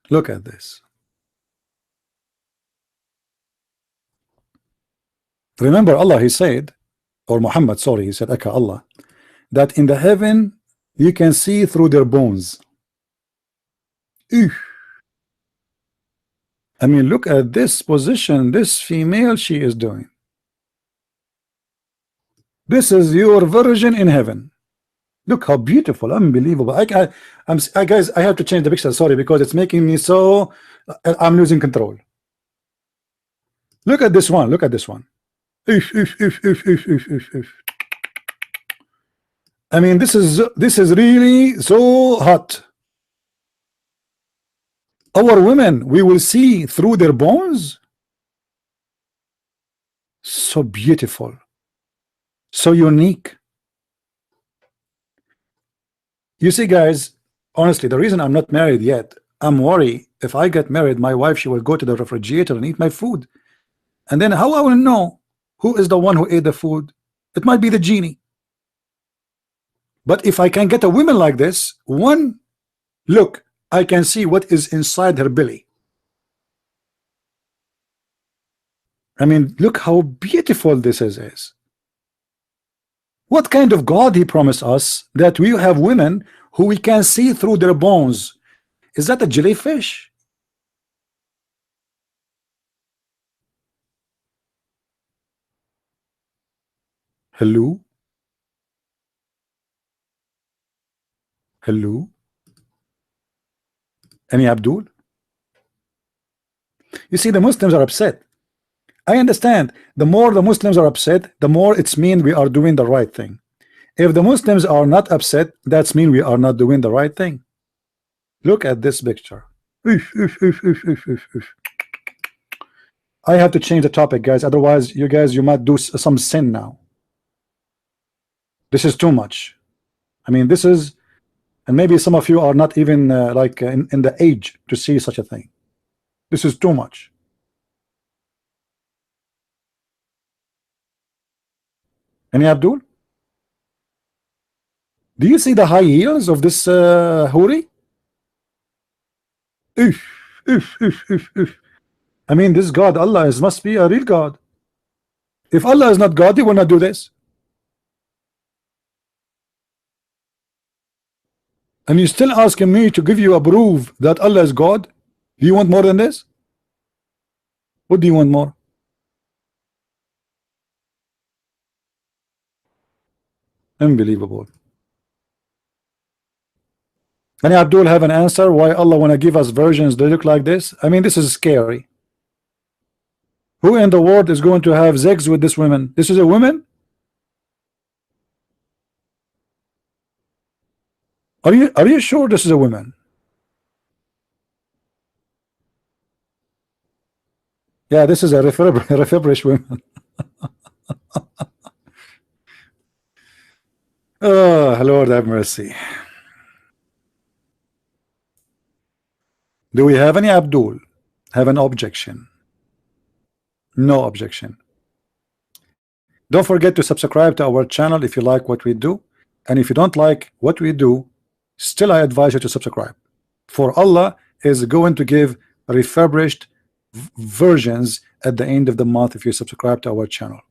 Look at this. Remember, Allah, he said, or Muhammad, sorry, he said, Aka Allah, that in the heaven you can see through their bones. Ew. I mean, look at this position this female she is doing. This is your virgin in heaven. Look how beautiful, unbelievable. Guys, I have to change the picture, sorry, because it's making me so, I'm losing control. Look at this one, look at this one. I mean, this is really so hot. Our women, we will see through their bones. so beautiful, so unique. You see, guys, honestly, the reason I'm not married yet, I'm worried if I get married, my wife, she will go to the refrigerator and eat my food. And then how I will know who is the one who ate the food? It might be the genie. But if I can get a woman like this, one look, I can see what is inside her belly. I mean, look how beautiful this is. What kind of God he promised us that we have women who we can see through their bones? Is that a jellyfish? Hello? Hello? Any Abdul? You see, the Muslims are upset. I understand. The more the Muslims are upset, the more it's mean we are doing the right thing. If the Muslims are not upset, that's mean we are not doing the right thing. Look at this picture. I have to change the topic, guys. Otherwise, you might do some sin now. This is too much. I mean, this is, and maybe some of you are not even like in the age to see such a thing. This is too much. Any Abdul? Do you see the high heels of this Huri? I mean, this God, Allah, must be a real God. If Allah is not God, he will not do this. And you're still asking me to give you a proof that Allah is God? Do you want more than this? What do you want more? Unbelievable. And Abdul have an answer why Allah want to give us versions that look like this? I mean, this is scary. Who in the world is going to have sex with this woman? This is a woman? Are you sure this is a woman? Yeah, this is a refurbished woman. Oh, Lord have mercy. Do we have any Abdul have an objection? No objection. Don't forget to subscribe to our channel if you like what we do, and if you don't like what we do, still I advise you to subscribe, for Allah is going to give refurbished versions at the end of the month if you subscribe to our channel.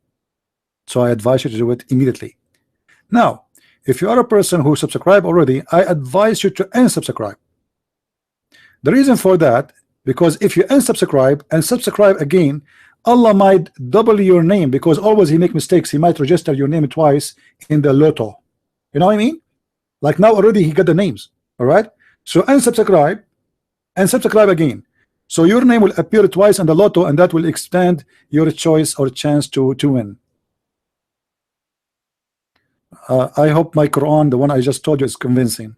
So I advise you to do it immediately. Now, if you are a person who subscribe already, I advise you to unsubscribe. The reason for that, because if you unsubscribe and subscribe again, Allah might double your name, because always he make mistakes. He might register your name twice in the lotto. You know what I mean? Like now already he got the names. All right. So unsubscribe and subscribe again. So your name will appear twice in the lotto, and that will expand your choice or chance to win. I hope my Quran, the one I just told you, is convincing.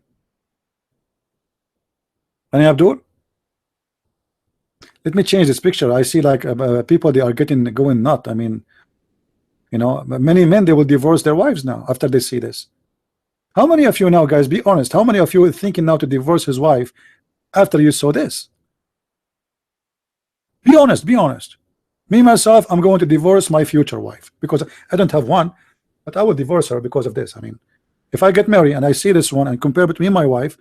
Any Abdul? Let me change this picture. I see like people, they are going nuts. I mean, you know, many men, they will divorce their wives now after they see this. How many of you now, guys, be honest, how many of you are thinking now to divorce his wife after you saw this? Be honest, be honest. Me myself, I'm going to divorce my future wife, because I don't have one, but I will divorce her because of this. I mean, if I get married and I see this one and compare between my wife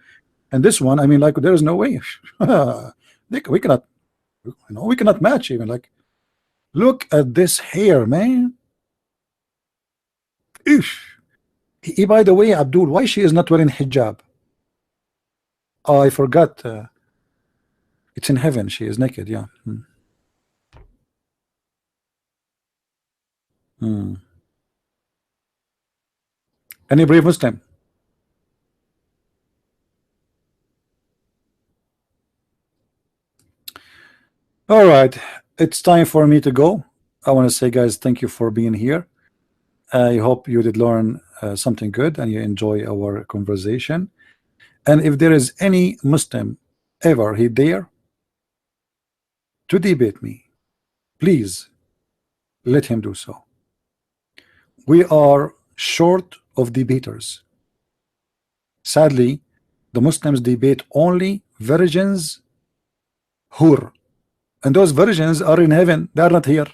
and this one, I mean, like, there is no way. We cannot, you know, we cannot match even. Like, look at this hair, man. By the way, Abdul, why she is not wearing hijab? Oh, I forgot. It's in heaven. She is naked. Yeah. Any brave Muslim? All right, it's time for me to go. I want to say, guys, thank you for being here. I hope you did learn something good and you enjoy our conversation. And if there is any Muslim ever dare to debate me, please let him do so. We are short of debaters. Sadly, the Muslims debate only virgins, hur, and those virgins are in heaven. They are not here.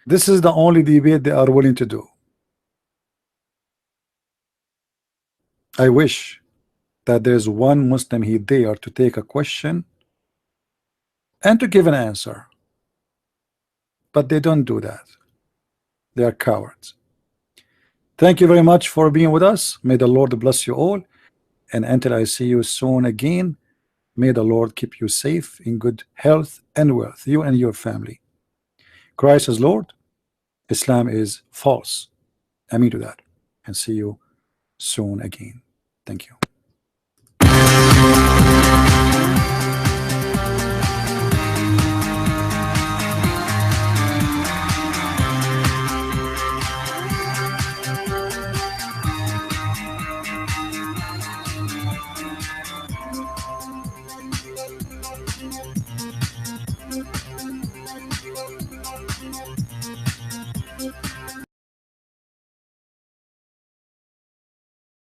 This is the only debate they are willing to do. I wish that there's one Muslim here there to take a question and to give an answer, but they don't do that. They are cowards. Thank you very much for being with us. May the Lord bless you all, and until I see you soon again, may the Lord keep you safe in good health and wealth, you and your family. Christ is Lord, Islam is false. Amen to that, and see you soon again. Thank you.